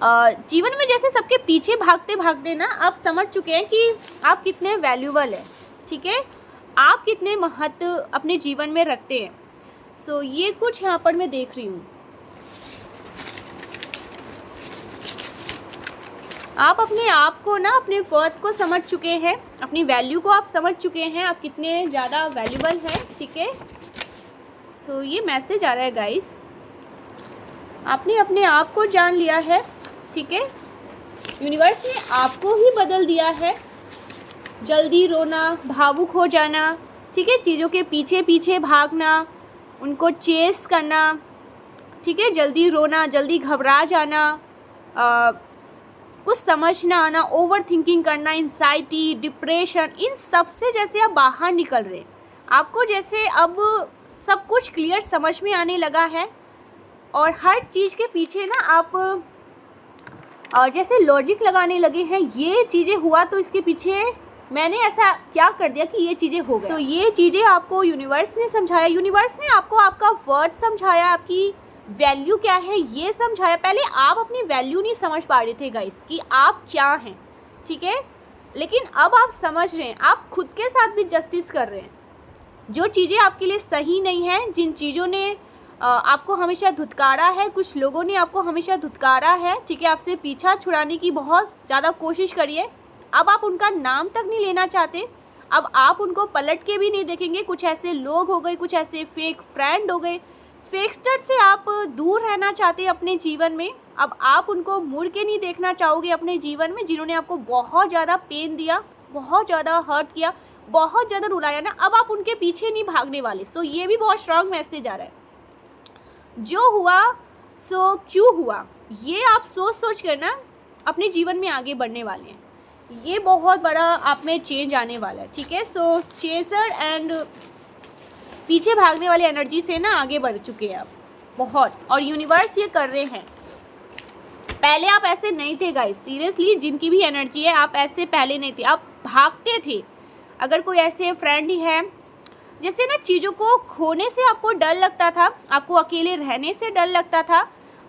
A: जीवन में जैसे सबके पीछे भागते भागते ना आप समझ चुके हैं कि आप कितने वैल्यूबल हैं। ठीक है, आप कितने महत्व अपने जीवन में रखते हैं। सो ये कुछ यहाँ पर मैं देख रही हूँ। आप अपने आप को ना, अपने वर्थ को समझ चुके हैं, अपनी वैल्यू को आप समझ चुके हैं, आप कितने ज़्यादा वैल्यूबल हैं। ठीक है, सो ये मैसेज आ रहा है गाइस, आपने अपने आप को जान लिया है। ठीक है, यूनिवर्स ने आपको ही बदल दिया है। जल्दी रोना, भावुक हो जाना, ठीक है, चीज़ों के पीछे पीछे भागना, उनको चेस करना, ठीक है, जल्दी रोना, जल्दी घबरा जाना, कुछ समझ ना आना, ओवर थिंकिंग करना, एंजाइटी, डिप्रेशन, इन सब से जैसे आप बाहर निकल रहे हैं। आपको जैसे अब सब कुछ क्लियर समझ में आने लगा है, और हर चीज़ के पीछे ना आप जैसे लॉजिक लगाने लगे हैं। ये चीज़ें हुआ तो इसके पीछे मैंने ऐसा क्या कर दिया कि ये चीज़ें हो गई। तो ये चीज़ें आपको यूनिवर्स ने समझाया, यूनिवर्स ने आपको आपका वर्थ समझाया, आपकी वैल्यू क्या है ये समझाया। पहले आप अपनी वैल्यू नहीं समझ पा रहे थे गाइस कि आप क्या हैं। ठीक है, लेकिन अब आप समझ रहे हैं, आप खुद के साथ भी जस्टिस कर रहे हैं। जो चीज़ें आपके लिए सही नहीं हैं, जिन चीज़ों ने आपको हमेशा धुतकारा है, कुछ लोगों ने आपको हमेशा धुतकारा है, ठीक है, आपसे पीछा छुड़ाने की बहुत ज़्यादा कोशिश करिए। अब आप उनका नाम तक नहीं लेना चाहते, अब आप उनको पलट के भी नहीं देखेंगे। कुछ ऐसे लोग हो गए, कुछ ऐसे फेक फ्रेंड हो गए, फेकस्टर से आप दूर रहना चाहते हैं अपने जीवन में। अब आप उनको मुड़ के नहीं देखना चाहोगे अपने जीवन में, जिन्होंने आपको बहुत ज़्यादा पेन दिया, बहुत ज़्यादा हर्ट किया, बहुत ज़्यादा रुलाया ना। अब आप उनके पीछे नहीं भागने वाले। सो ये भी बहुत स्ट्रांग मैसेज आ रहा है। जो हुआ सो क्यों हुआ, ये आप सोच सोच कर ना अपने जीवन में आगे बढ़ने वाले हैं। ये बहुत बड़ा आप में चेंज आने वाला है। ठीक है, सो चेसर एंड पीछे भागने वाली एनर्जी से ना आगे बढ़ चुके हैं आप बहुत, और यूनिवर्स ये कर रहे हैं। पहले आप ऐसे नहीं थे गाइस, सीरियसली, जिनकी भी एनर्जी है आप ऐसे पहले नहीं थे, आप भागते थे। अगर कोई ऐसे फ्रेंड ही है, जैसे ना चीज़ों को खोने से आपको डर लगता था, आपको अकेले रहने से डर लगता था,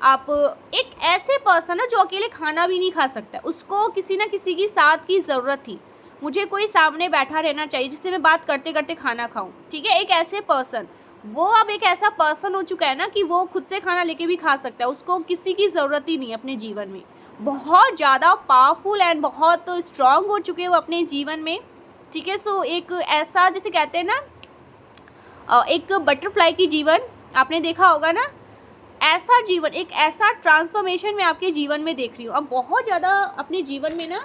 A: आप एक ऐसे पर्सन है जो अकेले खाना भी नहीं खा सकता, उसको किसी ना किसी की साथ की ज़रूरत थी। मुझे कोई सामने बैठा रहना चाहिए जिससे मैं बात करते करते खाना खाऊं, ठीक है। एक ऐसे पर्सन, वो अब एक ऐसा पर्सन हो चुका है ना कि वो खुद से खाना लेके भी खा सकता है, उसको किसी की ज़रूरत ही नहीं अपने जीवन में। बहुत ज़्यादा पावरफुल एंड बहुत स्ट्रांग हो चुके हैं वो अपने जीवन में, ठीक है। सो एक ऐसा, जैसे कहते हैं ना एक बटरफ्लाई की जीवन, आपने देखा होगा ना, ऐसा जीवन, एक ऐसा ट्रांसफॉर्मेशन मैं आपके जीवन में देख रही हूँ। अब बहुत ज़्यादा अपने जीवन में ना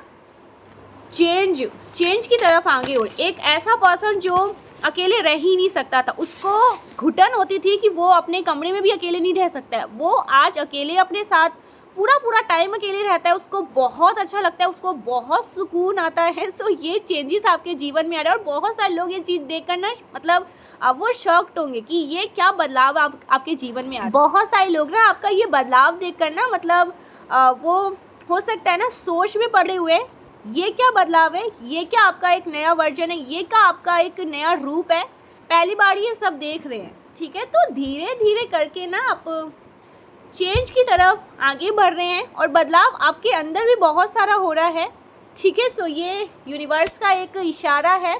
A: चेंज की तरफ आगे हो। एक ऐसा पर्सन जो अकेले रह ही नहीं सकता था, उसको घुटन होती थी कि वो अपने कमरे में भी अकेले नहीं रह सकता है, वो आज अकेले अपने साथ पूरा टाइम अकेले रहता है, उसको बहुत अच्छा लगता है, उसको बहुत सुकून आता है। सो ये चेंजेस आपके जीवन में आ रहा है और बहुत सारे लोग ये चीज़ देखकर ना मतलब अब वो शॉक्ड होंगे कि ये क्या बदलाव आपके जीवन में आ रहा है। बहुत सारे लोग ना आपका ये बदलाव देखकर ना मतलब वो हो सकता है ना सोच में पड़े हुए, ये क्या बदलाव है, ये क्या आपका एक नया वर्जन है, ये क्या आपका एक नया रूप है, पहली बार ये सब देख रहे हैं, ठीक है। तो धीरे धीरे करके ना आप चेंज की तरफ आगे बढ़ रहे हैं और बदलाव आपके अंदर भी बहुत सारा हो रहा है, ठीक है। सो ये यूनिवर्स का एक इशारा है,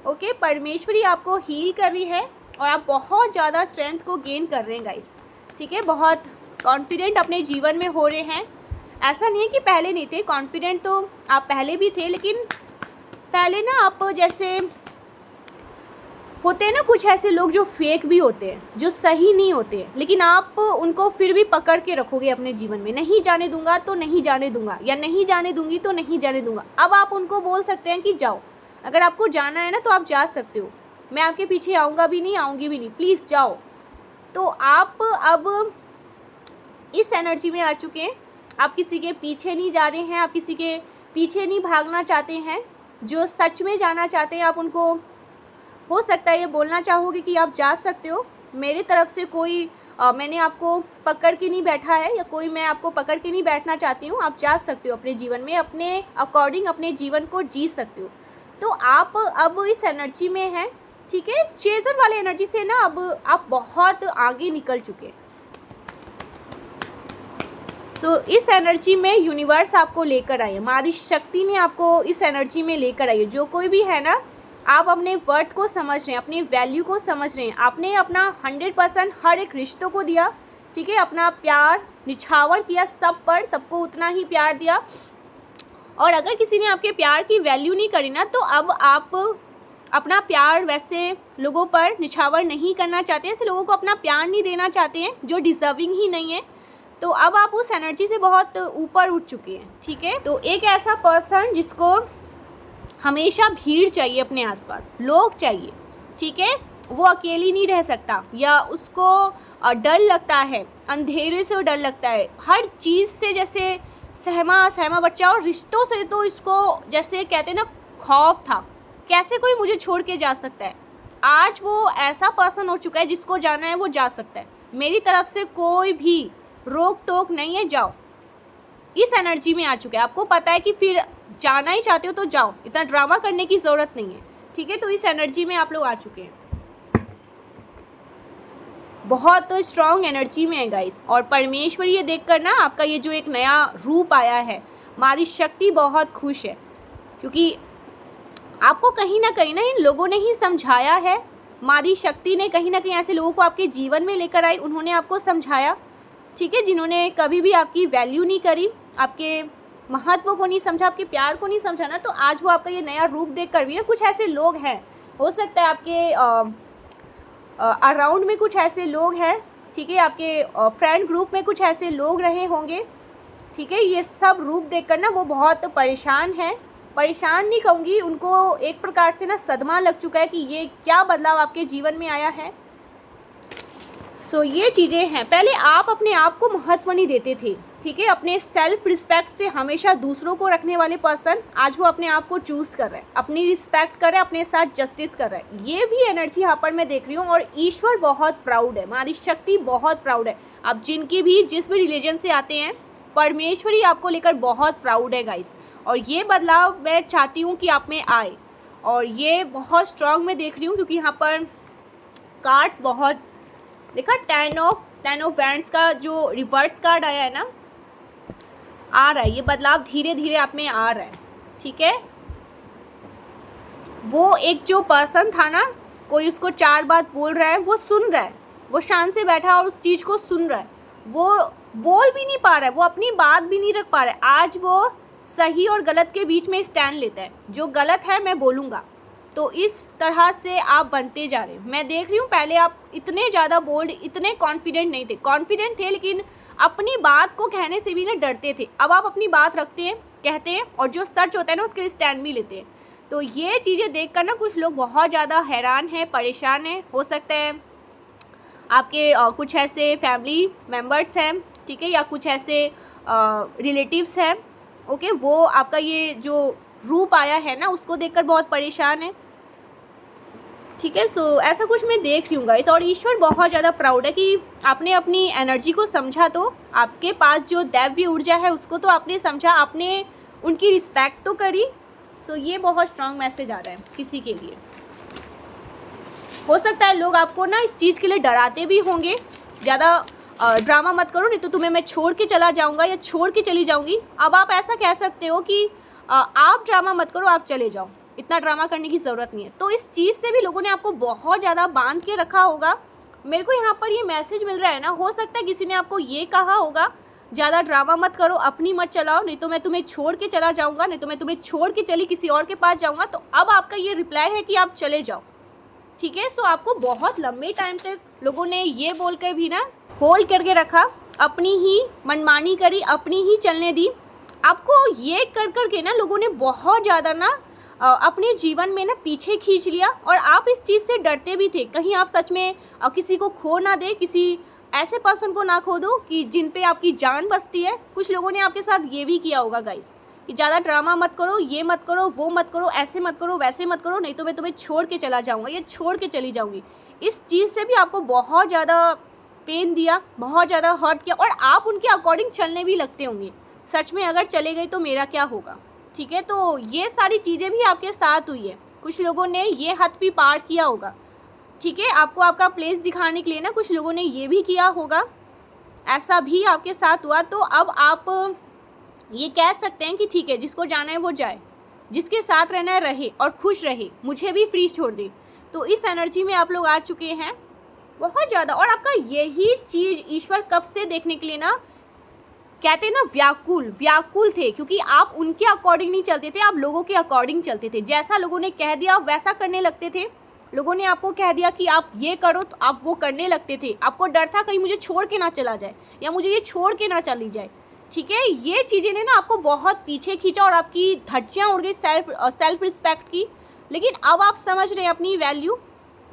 A: ओके। परमेश्वरी आपको हील कर रही है और आप बहुत ज़्यादा स्ट्रेंथ को गेन कर रहे हैं गाइस, ठीक है। बहुत कॉन्फिडेंट अपने जीवन में हो रहे हैं। ऐसा नहीं है कि पहले नहीं थे, कॉन्फिडेंट तो आप पहले भी थे, लेकिन पहले ना आप जैसे होते हैं ना कुछ ऐसे लोग जो फेक भी होते हैं, जो सही नहीं होते हैं, लेकिन आप उनको फिर भी पकड़ के रखोगे अपने जीवन में, नहीं जाने दूंगा तो नहीं जाने दूंगा, या नहीं जाने दूंगी तो नहीं जाने दूंगा। अब आप उनको बोल सकते हैं कि जाओ, अगर आपको जाना है ना तो आप जा सकते हो, मैं आपके पीछे आऊँगा भी नहीं, आऊँगी भी नहीं, प्लीज़ जाओ। तो आप अब इस एनर्जी में आ चुके हैं, आप किसी के पीछे नहीं जा रहे हैं, आप किसी के पीछे नहीं भागना चाहते हैं। जो सच में जाना चाहते हैं आप उनको हो सकता है ये बोलना चाहोगे कि आप जा सकते हो, मेरी तरफ से कोई मैंने आपको पकड़ के नहीं बैठा है, या कोई मैं आपको पकड़ के नहीं बैठना चाहती हूँ, आप जा सकते हो अपने जीवन में, अपने अकॉर्डिंग अपने जीवन को जी सकते हो। तो आप अब इस एनर्जी में हैं, ठीक है। चेजर वाले एनर्जी से ना अब आप बहुत आगे निकल चुके हैं। तो इस एनर्जी में यूनिवर्स आपको लेकर आई है, माँ शक्ति ने आपको इस एनर्जी में लेकर आई है। जो कोई भी है ना, आप अपने वर्थ को समझ रहे हैं, अपनी वैल्यू को समझ रहे हैं, आपने अपना 100% हर एक रिश्तों को दिया, ठीक है। अपना प्यार निछावर किया सब पर, सबको उतना ही प्यार दिया। और अगर किसी ने आपके प्यार की वैल्यू नहीं करी ना, तो अब आप अपना प्यार वैसे लोगों पर निछावर नहीं करना चाहते हैं, ऐसे लोगों को अपना प्यार नहीं देना चाहते हैं जो डिज़र्विंग ही नहीं है। तो अब आप उस एनर्जी से बहुत ऊपर उठ चुके हैं, ठीक है। तो एक ऐसा पर्सन जिसको हमेशा भीड़ चाहिए, अपने आसपास लोग चाहिए, ठीक है, वो अकेली नहीं रह सकता, या उसको डर लगता है, अंधेरे से डर लगता है, हर चीज़ से जैसे सहमा बच्चा, और रिश्तों से तो इसको जैसे कहते हैं ना खौफ था, कैसे कोई मुझे छोड़ के जा सकता है। आज वो ऐसा पर्सन हो चुका है जिसको जाना है वो जा सकता है, मेरी तरफ से कोई भी रोक टोक नहीं है, जाओ। इस एनर्जी में आ चुका है, आपको पता है कि फिर जाना ही चाहते हो तो जाओ, इतना ड्रामा करने की ज़रूरत नहीं है, ठीक है। तो इस एनर्जी में आप लोग आ चुके हैं, बहुत स्ट्रॉन्ग एनर्जी में है गाइस। और परमेश्वरी ये देखकर ना आपका ये जो एक नया रूप आया है, माँ शक्ति बहुत खुश है, क्योंकि आपको कहीं ना इन लोगों ने ही समझाया है। माँ शक्ति ने कहीं ना कहीं ऐसे लोगों को आपके जीवन में लेकर आई, उन्होंने आपको समझाया, ठीक है, जिन्होंने कभी भी आपकी वैल्यू नहीं करी, आपके महत्व को नहीं समझा, आपके प्यार को नहीं समझा ना, तो आज वो आपका ये नया रूप देख कर भी ना, कुछ ऐसे लोग हैं, हो सकता है आपके अराउंड में कुछ ऐसे लोग हैं, ठीक है, आपके फ्रेंड ग्रुप में कुछ ऐसे लोग रहे होंगे, ठीक है। ये सब रूप देखकर ना वो बहुत परेशान है, परेशान नहीं कहूँगी, उनको एक प्रकार से ना सदमा लग चुका है कि ये क्या बदलाव आपके जीवन में आया है। सो ये चीज़ें हैं, पहले आप अपने आप को महत्व नहीं देते थे, ठीक है, अपने सेल्फ रिस्पेक्ट से हमेशा दूसरों को रखने वाले पर्सन, आज वो अपने आप को चूज़ कर रहे हैं, अपनी रिस्पेक्ट कर रहे हैं, अपने साथ जस्टिस कर रहे हैं। ये भी एनर्जी यहाँ पर मैं देख रही हूँ, और ईश्वर बहुत प्राउड है, माँ शक्ति बहुत प्राउड है। आप जिनकी भी जिस भी रिलीजन से आते हैं, परमेश्वरी आपको लेकर बहुत प्राउड है गाइस। और ये बदलाव मैं चाहती हूँ कि आप में आए, और ये बहुत स्ट्रॉन्ग मैं देख रही हूँ, क्योंकि यहाँ पर कार्ड्स बहुत देखा, 10 ऑफ 10 ऑफ वैंड्स का जो रिवर्स कार्ड आया है ना, आ रहा है ये बदलाव, धीरे धीरे आप में आ रहा है, ठीक है। वो एक जो पर्सन था ना, कोई उसको 4 बात बोल रहा है, वो सुन रहा है, वो शांत से बैठा और उस चीज़ को सुन रहा है, वो बोल भी नहीं पा रहा है, वो अपनी बात भी नहीं रख पा रहा है। आज वो सही और गलत के बीच में स्टैंड लेता है, जो गलत है मैं बोलूँगा। तो इस तरह से आप बनते जा रहे हैं। मैं देख रही हूँ पहले आप इतने ज़्यादा बोल्ड, इतने कॉन्फिडेंट नहीं थे, कॉन्फिडेंट थे लेकिन अपनी बात को कहने से भी ना डरते थे। अब आप अपनी बात रखते हैं, कहते हैं, और जो सच होता है ना उसके लिए स्टैंड भी लेते हैं। तो ये चीज़ें देखकर ना कुछ लोग बहुत ज़्यादा हैरान हैं, परेशान हैं। हो सकता है आपके कुछ ऐसे फैमिली मेम्बर्स हैं, ठीक है, या कुछ ऐसे रिलेटिव्स हैं, ओके, वो आपका ये जो रूप आया है ना उसको देखकर बहुत परेशान है, ठीक है। सो ऐसा कुछ मैं देख रही हूँ गाइस, और ईश्वर बहुत ज़्यादा प्राउड है कि आपने अपनी एनर्जी को समझा, तो आपके पास जो दैव्य ऊर्जा है उसको तो आपने समझा, आपने उनकी रिस्पेक्ट तो करी। सो ये बहुत स्ट्रांग मैसेज आ रहा है किसी के लिए। हो सकता है लोग आपको ना इस चीज़ के लिए डराते भी होंगे, ज़्यादा ड्रामा मत करो नहीं तो तुम्हें मैं छोड़ के चला जाऊँगा या छोड़ के चली जाऊँगी। अब आप ऐसा कह सकते हो कि आप ड्रामा मत करो, आप चले जाओ, इतना ड्रामा करने की ज़रूरत नहीं है। तो इस चीज़ से भी लोगों ने आपको बहुत ज़्यादा बांध के रखा होगा। मेरे को यहाँ पर ये मैसेज मिल रहा है ना, हो सकता है किसी ने आपको ये कहा होगा ज़्यादा ड्रामा मत करो, अपनी मत चलाओ, नहीं तो मैं तुम्हें छोड़ के चला जाऊँगा, नहीं तो मैं तुम्हें छोड़ के चली किसी और के पास जाऊँगा। तो अब आपका ये रिप्लाई है कि आप चले जाओ, ठीक है। सो आपको बहुत लंबे टाइम तक लोगों ने ये बोल कर भी ना होल्ड करके रखा, अपनी ही मनमानी करी, अपनी ही चलने दी। आपको ये कर कर के ना लोगों ने बहुत ज़्यादा ना अपने जीवन में ना पीछे खींच लिया, और आप इस चीज़ से डरते भी थे कहीं आप सच में किसी को खो ना दे, किसी ऐसे पर्सन को ना खो दो कि जिन पे आपकी जान बसती है। कुछ लोगों ने आपके साथ ये भी किया होगा गाइस कि ज़्यादा ड्रामा मत करो, ये मत करो, वो मत करो, ऐसे मत करो, वैसे मत करो, नहीं तो मैं तुम्हें छोड़ के चला जाऊँगा या छोड़ के चली जाऊँगी। इस चीज़ से भी आपको बहुत ज़्यादा पेन दिया, बहुत ज़्यादा हर्ट किया, और आप उनके अकॉर्डिंग चलने भी लगते होंगे। सच में अगर चले गए तो मेरा क्या होगा, ठीक है। तो ये सारी चीज़ें भी आपके साथ हुई है। कुछ लोगों ने ये हद भी पार किया होगा, ठीक है, आपको आपका प्लेस दिखाने के लिए ना कुछ लोगों ने ये भी किया होगा, ऐसा भी आपके साथ हुआ। तो अब आप ये कह सकते हैं कि ठीक है, जिसको जाना है वो जाए, जिसके साथ रहना है रहे और खुश रहे, मुझे भी फ्री छोड़ दे। तो इस एनर्जी में आप लोग आ चुके हैं बहुत ज़्यादा, और आपका यही चीज़ ईश्वर कब से देखने के लिए ना कहते हैं ना व्याकुल थे, क्योंकि आप उनके अकॉर्डिंग नहीं चलते थे, आप लोगों के अकॉर्डिंग चलते थे। जैसा लोगों ने कह दिया वैसा करने लगते थे। लोगों ने आपको कह दिया कि आप ये करो तो आप वो करने लगते थे। आपको डर था कहीं मुझे छोड़ के ना चला जाए या मुझे ये छोड़ के ना चली जाए, ठीक है। ये चीज़ें ने ना आपको बहुत पीछे खींचा और आपकी धज्जियाँ उड़ गई सेल्फ रिस्पेक्ट की। लेकिन अब आप समझ रहे हैं अपनी वैल्यू,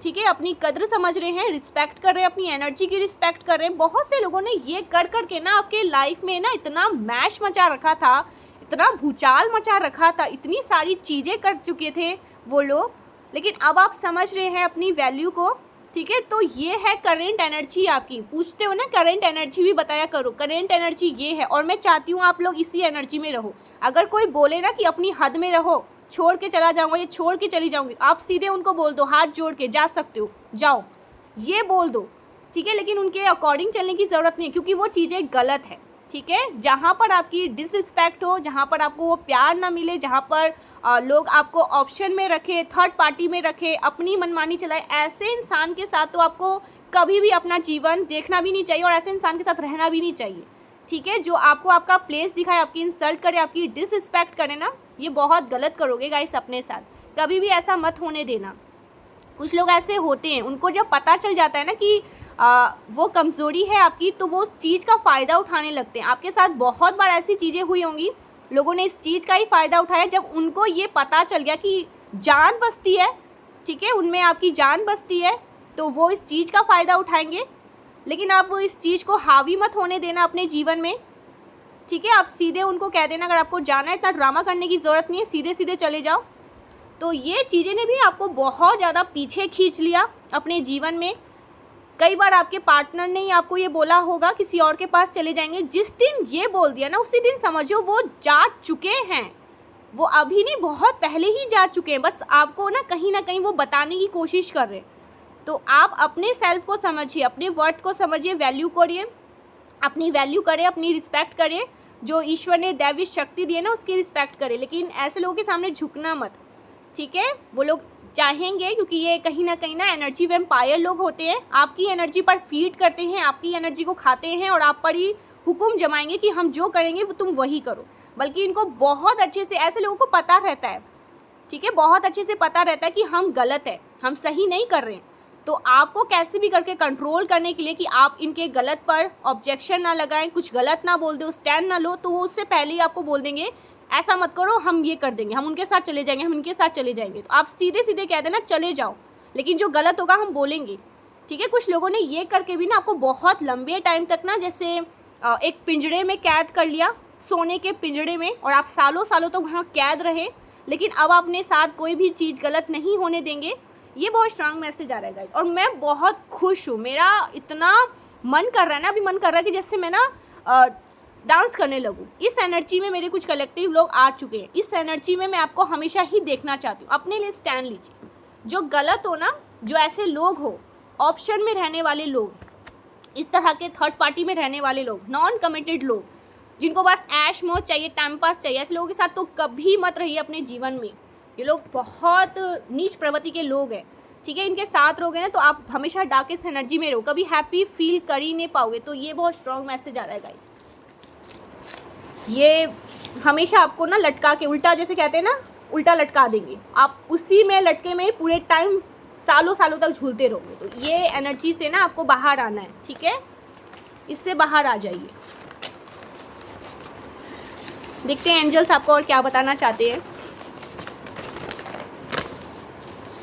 A: ठीक है, अपनी कद्र समझ रहे हैं, रिस्पेक्ट कर रहे हैं, अपनी एनर्जी की रिस्पेक्ट कर रहे हैं। बहुत से लोगों ने ये कर कर के ना आपके लाइफ में ना इतना मैश मचा रखा था, इतना भूचाल मचा रखा था, इतनी सारी चीज़ें कर चुके थे वो लोग, लेकिन अब आप समझ रहे हैं अपनी वैल्यू को, ठीक है। तो ये है करेंट एनर्जी आपकी। पूछते हो ना करेंट एनर्जी भी बताया करो, करेंट एनर्जी ये है, और मैं चाहती हूँ आप लोग इसी एनर्जी में रहो। अगर कोई बोले ना कि अपनी हद में रहो, छोड़ के चला जाऊँगा या छोड़ के चली जाऊँगी, आप सीधे उनको बोल दो, हाथ जोड़ के जा सकते हो, जाओ, ये बोल दो, ठीक है। लेकिन उनके अकॉर्डिंग चलने की ज़रूरत नहीं है, क्योंकि वो चीज़ें गलत है, ठीक है। जहाँ पर आपकी डिसरिस्पेक्ट हो, जहाँ पर आपको वो प्यार ना मिले, जहाँ पर लोग आपको ऑप्शन में रखे, थर्ड पार्टी में रखे, अपनी मनमानी चलाए, ऐसे इंसान के साथ तो आपको कभी भी अपना जीवन देखना भी नहीं चाहिए, और ऐसे इंसान के साथ रहना भी नहीं चाहिए, ठीक है। जो आपको आपका प्लेस दिखाए, आपकी इंसल्ट करे, आपकी डिसरिस्पेक्ट करे ना, ये बहुत गलत करोगे गाइस अपने साथ। कभी भी ऐसा मत होने देना। कुछ लोग ऐसे होते हैं, उनको जब पता चल जाता है ना कि वो कमज़ोरी है आपकी, तो वो उस चीज़ का फ़ायदा उठाने लगते हैं। आपके साथ बहुत बार ऐसी चीज़ें हुई होंगी, लोगों ने इस चीज़ का ही फ़ायदा उठाया जब उनको ये पता चल गया कि जान बसती है, ठीक है, उनमें आपकी जान बसती है, तो वो इस चीज़ का फ़ायदा उठाएंगे। लेकिन आप इस चीज़ को हावी मत होने देना अपने जीवन में, ठीक है। आप सीधे उनको कह देना अगर आपको जाना है, इतना ड्रामा करने की ज़रूरत नहीं है, सीधे सीधे चले जाओ। तो ये चीज़ें ने भी आपको बहुत ज़्यादा पीछे खींच लिया अपने जीवन में। कई बार आपके पार्टनर ने ही आपको ये बोला होगा किसी और के पास चले जाएंगे। जिस दिन ये बोल दिया ना, उसी दिन समझो वो जा चुके हैं। वो अभी नहीं, बहुत पहले ही जा चुके हैं, बस आपको ना कहीं वो बताने की कोशिश कर रहे हैं, तो आप अपने सेल्फ को समझिए, अपने वर्थ को समझिए, वैल्यू करिए, अपनी वैल्यू करें, अपनी रिस्पेक्ट करें, जो ईश्वर ने दैवी शक्ति दी है ना उसकी रिस्पेक्ट करें, लेकिन ऐसे लोगों के सामने झुकना मत, ठीक है। वो लोग चाहेंगे, क्योंकि ये कहीं ना एनर्जी वैम्पायर लोग होते हैं, आपकी एनर्जी पर फीड करते हैं, आपकी एनर्जी को खाते हैं और आप पर ही हुक्म जमाएंगे कि हम जो करेंगे वो तुम वही करो। बल्कि इनको बहुत अच्छे से, ऐसे लोगों को पता रहता है, ठीक है, बहुत अच्छे से पता रहता है कि हम गलत है, हम सही नहीं कर रहे हैं। तो आपको कैसे भी करके कंट्रोल करने के लिए कि आप इनके गलत पर ऑब्जेक्शन ना लगाएं, कुछ गलत ना बोल दो, स्टैंड ना लो, तो वो उससे पहले ही आपको बोल देंगे ऐसा मत करो, हम ये कर देंगे, हम उनके साथ चले जाएंगे, हम इनके साथ चले जाएंगे। तो आप सीधे सीधे कह देना चले जाओ, लेकिन जो गलत होगा हम बोलेंगे, ठीक है। कुछ लोगों ने ये करके भी ना आपको बहुत लंबे टाइम तक ना, जैसे एक पिंजड़े में कैद कर लिया, सोने के पिंजड़े में, और आप सालों सालों तक वहाँ कैद रहे, लेकिन अब अपने साथ कोई भी चीज़ गलत नहीं होने देंगे। ये बहुत स्ट्रांग मैसेज आ रहा है गाइस, और मैं बहुत खुश हूँ। मेरा इतना मन कर रहा है ना, अभी मन कर रहा है कि जैसे मैं ना डांस करने लगूँ। इस एनर्जी में मेरे कुछ कलेक्टिव लोग आ चुके हैं, इस एनर्जी में मैं आपको हमेशा ही देखना चाहती हूँ। अपने लिए स्टैंड लीजिए, जो गलत हो ना, जो ऐसे लोग हो, ऑप्शन में रहने वाले लोग, इस तरह के थर्ड पार्टी में रहने वाले लोग, नॉन कमिटेड लोग, जिनको बस ऐश मौज चाहिए, टाइम पास चाहिए, ऐसे लोगों के साथ तो कभी मत रहिए अपने जीवन में। ये लोग बहुत नीच प्रवृत्ति के लोग हैं, ठीक है। इनके साथ रहोगे ना तो आप हमेशा डार्केस्ट एनर्जी में रहो, कभी हैप्पी फील कर ही नहीं पाओगे। तो ये बहुत स्ट्रॉन्ग मैसेज आ रहा है गाइस। ये हमेशा आपको ना लटका के, उल्टा जैसे कहते हैं ना, उल्टा लटका देंगे, आप उसी में लटके में पूरे टाइम सालों सालों तक झूलते रहोगे। तो ये एनर्जी से ना आपको बाहर आना है, ठीक है, इससे बाहर आ जाइए। देखते हैं एंजल्स आपको और क्या बताना चाहते हैं।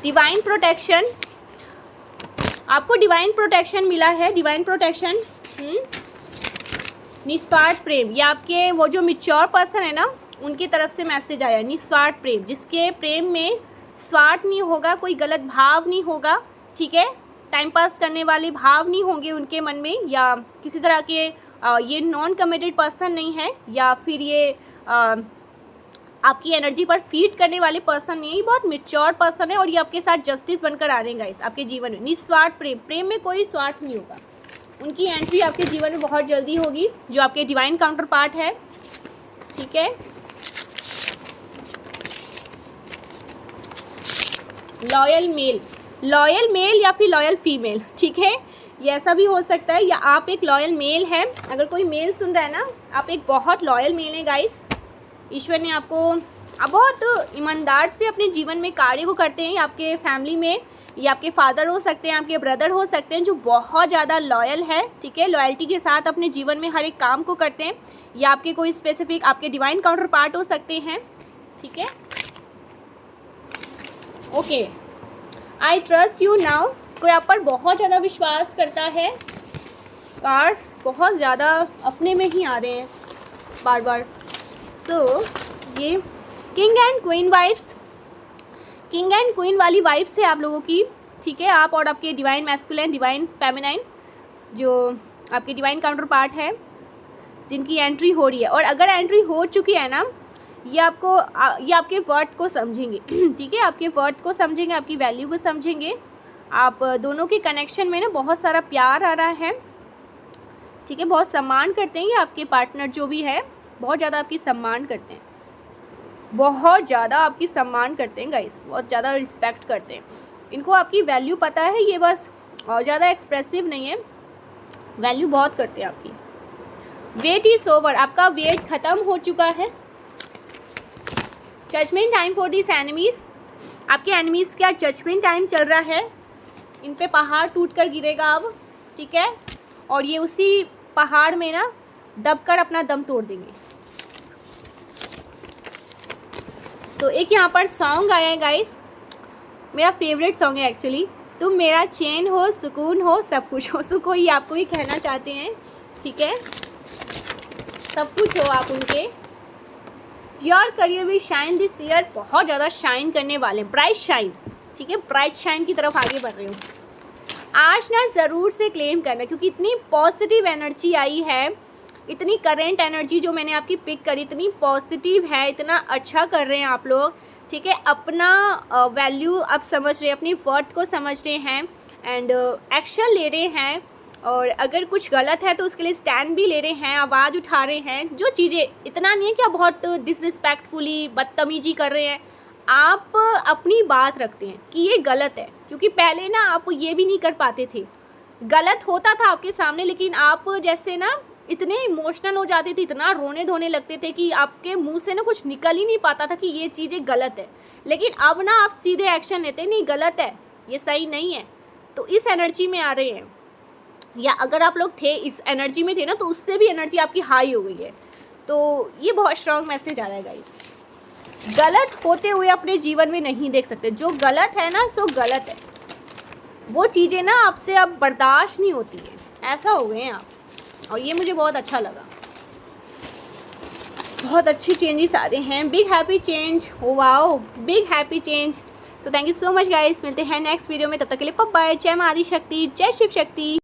A: डिवाइन प्रोटेक्शन, आपको डिवाइन प्रोटेक्शन मिला है, डिवाइन प्रोटेक्शन, निस्वार्थ प्रेम। ये आपके वो जो मैच्योर पर्सन है ना, उनकी तरफ से मैसेज आया, निस्वार्थ प्रेम, जिसके प्रेम में स्वार्थ नहीं होगा, कोई गलत भाव नहीं होगा, ठीक है, टाइम पास करने वाले भाव नहीं होंगे उनके मन में, या किसी तरह के ये नॉन कमिटेड पर्सन नहीं है, या फिर ये आपकी एनर्जी पर फीड करने वाले पर्सन नहीं है। ये बहुत मैच्योर पर्सन है और ये आपके साथ जस्टिस बनकर आ रहे हैं गाइस आपके जीवन में। निस्वार्थ प्रेम, प्रेम में कोई स्वार्थ नहीं होगा। उनकी एंट्री आपके जीवन में बहुत जल्दी होगी, जो आपके डिवाइन काउंटर पार्ट है, ठीक है। लॉयल मेल, लॉयल मेल या फिर लॉयल फीमेल, ठीक है, ये ऐसा भी हो सकता है, या आप एक लॉयल मेल है। अगर कोई मेल सुन रहा है ना, आप एक बहुत लॉयल मेल है गाइस। ईश्वर ने आपको, आप बहुत ईमानदार से अपने जीवन में कार्य को करते हैं। आपके फैमिली में ये आपके फादर हो सकते हैं, आपके ब्रदर हो सकते हैं, जो बहुत ज़्यादा लॉयल है, ठीक है, लॉयल्टी के साथ अपने जीवन में हर एक काम को करते हैं। या आपके कोई स्पेसिफिक आपके डिवाइन काउंटर पार्ट हो सकते हैं, ठीक है। Okay, I trust you now, कोई आप पर बहुत ज़्यादा विश्वास करता है। कार्ड्स बहुत ज़्यादा अपने में ही आ रहे हैं बार बार। सो ये king and queen vibes, king and queen वाली वाइब्स है आप लोगों की, ठीक है। आप और आपके डिवाइन मैस्कुलिन, डिवाइन फेमिनाइन, जो आपके डिवाइन काउंटर पार्ट है, जिनकी एंट्री हो रही है। और अगर एंट्री हो चुकी है ना, ये आपके वर्थ को समझेंगे, ठीक है, आपके वर्थ को समझेंगे, आपकी वैल्यू को समझेंगे। आप दोनों के कनेक्शन में ना बहुत सारा प्यार आ रहा है, ठीक है, बहुत सम्मान करते हैं ये आपके पार्टनर जो भी है, बहुत ज़्यादा आपकी सम्मान करते हैं, बहुत ज़्यादा आपकी सम्मान करते हैं गाइस, बहुत ज़्यादा रिस्पेक्ट करते हैं। इनको आपकी वैल्यू पता है, ये बस ज़्यादा एक्सप्रेसिव नहीं है, वैल्यू बहुत करते हैं आपकी। वेट इज ओवर, आपका वेट ख़त्म हो चुका है। Judgement time for this enemies, आपके एनिमीज़ का जजमेंट टाइम चल रहा है। इन पे पहाड़ टूट कर गिरेगा अब, ठीक है, और ये उसी पहाड़ में ना दबकर अपना दम तोड़ देंगे। तो एक यहाँ पर सॉन्ग आया है गाइस, मेरा फेवरेट सॉन्ग है एक्चुअली, तुम मेरा चैन हो, सुकून हो, सब कुछ हो। सो कोई आपको ही कहना चाहते हैं, ठीक है, सब कुछ हो आप उनके। योर करियर भी शाइन दिस ईयर, बहुत ज़्यादा शाइन करने वाले, ब्राइट शाइन, ठीक है, ब्राइट शाइन की तरफ आगे बढ़ रहे हो। आज ना ज़रूर से क्लेम करना, क्योंकि इतनी पॉजिटिव एनर्जी आई है, इतनी करेंट एनर्जी जो मैंने आपकी पिक करी, इतनी पॉजिटिव है, इतना अच्छा कर रहे हैं आप लोग, ठीक है। अपना वैल्यू अब समझ रहे हैं, अपनी वर्थ को समझ रहे हैं, एंड एक्शन ले रहे हैं, और अगर कुछ गलत है तो उसके लिए स्टैंड भी ले रहे हैं, आवाज़ उठा रहे हैं। जो चीज़ें, इतना नहीं है कि आप बहुत डिसरिस्पेक्टफुली बदतमीजी कर रहे हैं, आप अपनी बात रखते हैं कि ये गलत है। क्योंकि पहले ना आप ये भी नहीं कर पाते थे, गलत होता था आपके सामने, लेकिन आप जैसे ना इतने इमोशनल हो जाते थे, इतना रोने धोने लगते थे कि आपके मुंह से ना कुछ निकल ही नहीं पाता था कि ये चीज़ें गलत है। लेकिन अब ना आप सीधे एक्शन लेते, नहीं गलत है, ये सही नहीं है। तो इस एनर्जी में आ रहे हैं, या अगर आप लोग थे इस एनर्जी में थे ना, तो उससे भी एनर्जी आपकी हाई हो गई है। तो ये बहुत स्ट्रॉन्ग मैसेज आ रहा है गाइस। गलत होते हुए अपने जीवन में नहीं देख सकते। जो गलत है ना, सो गलत है। वो चीज़ें ना आपसे अब बर्दाश्त नहीं होती है, ऐसा हो गए हैं आप। और ये मुझे बहुत अच्छा लगा, बहुत अच्छी चेंजेस आ रहे हैं। Big happy change, oh wow, big happy change. तो thank you so much guys, मिलते हैं नेक्स्ट वीडियो में, तब तक के लिए बाय बाय। जय मां आदि शक्ति, जय शिव शक्ति।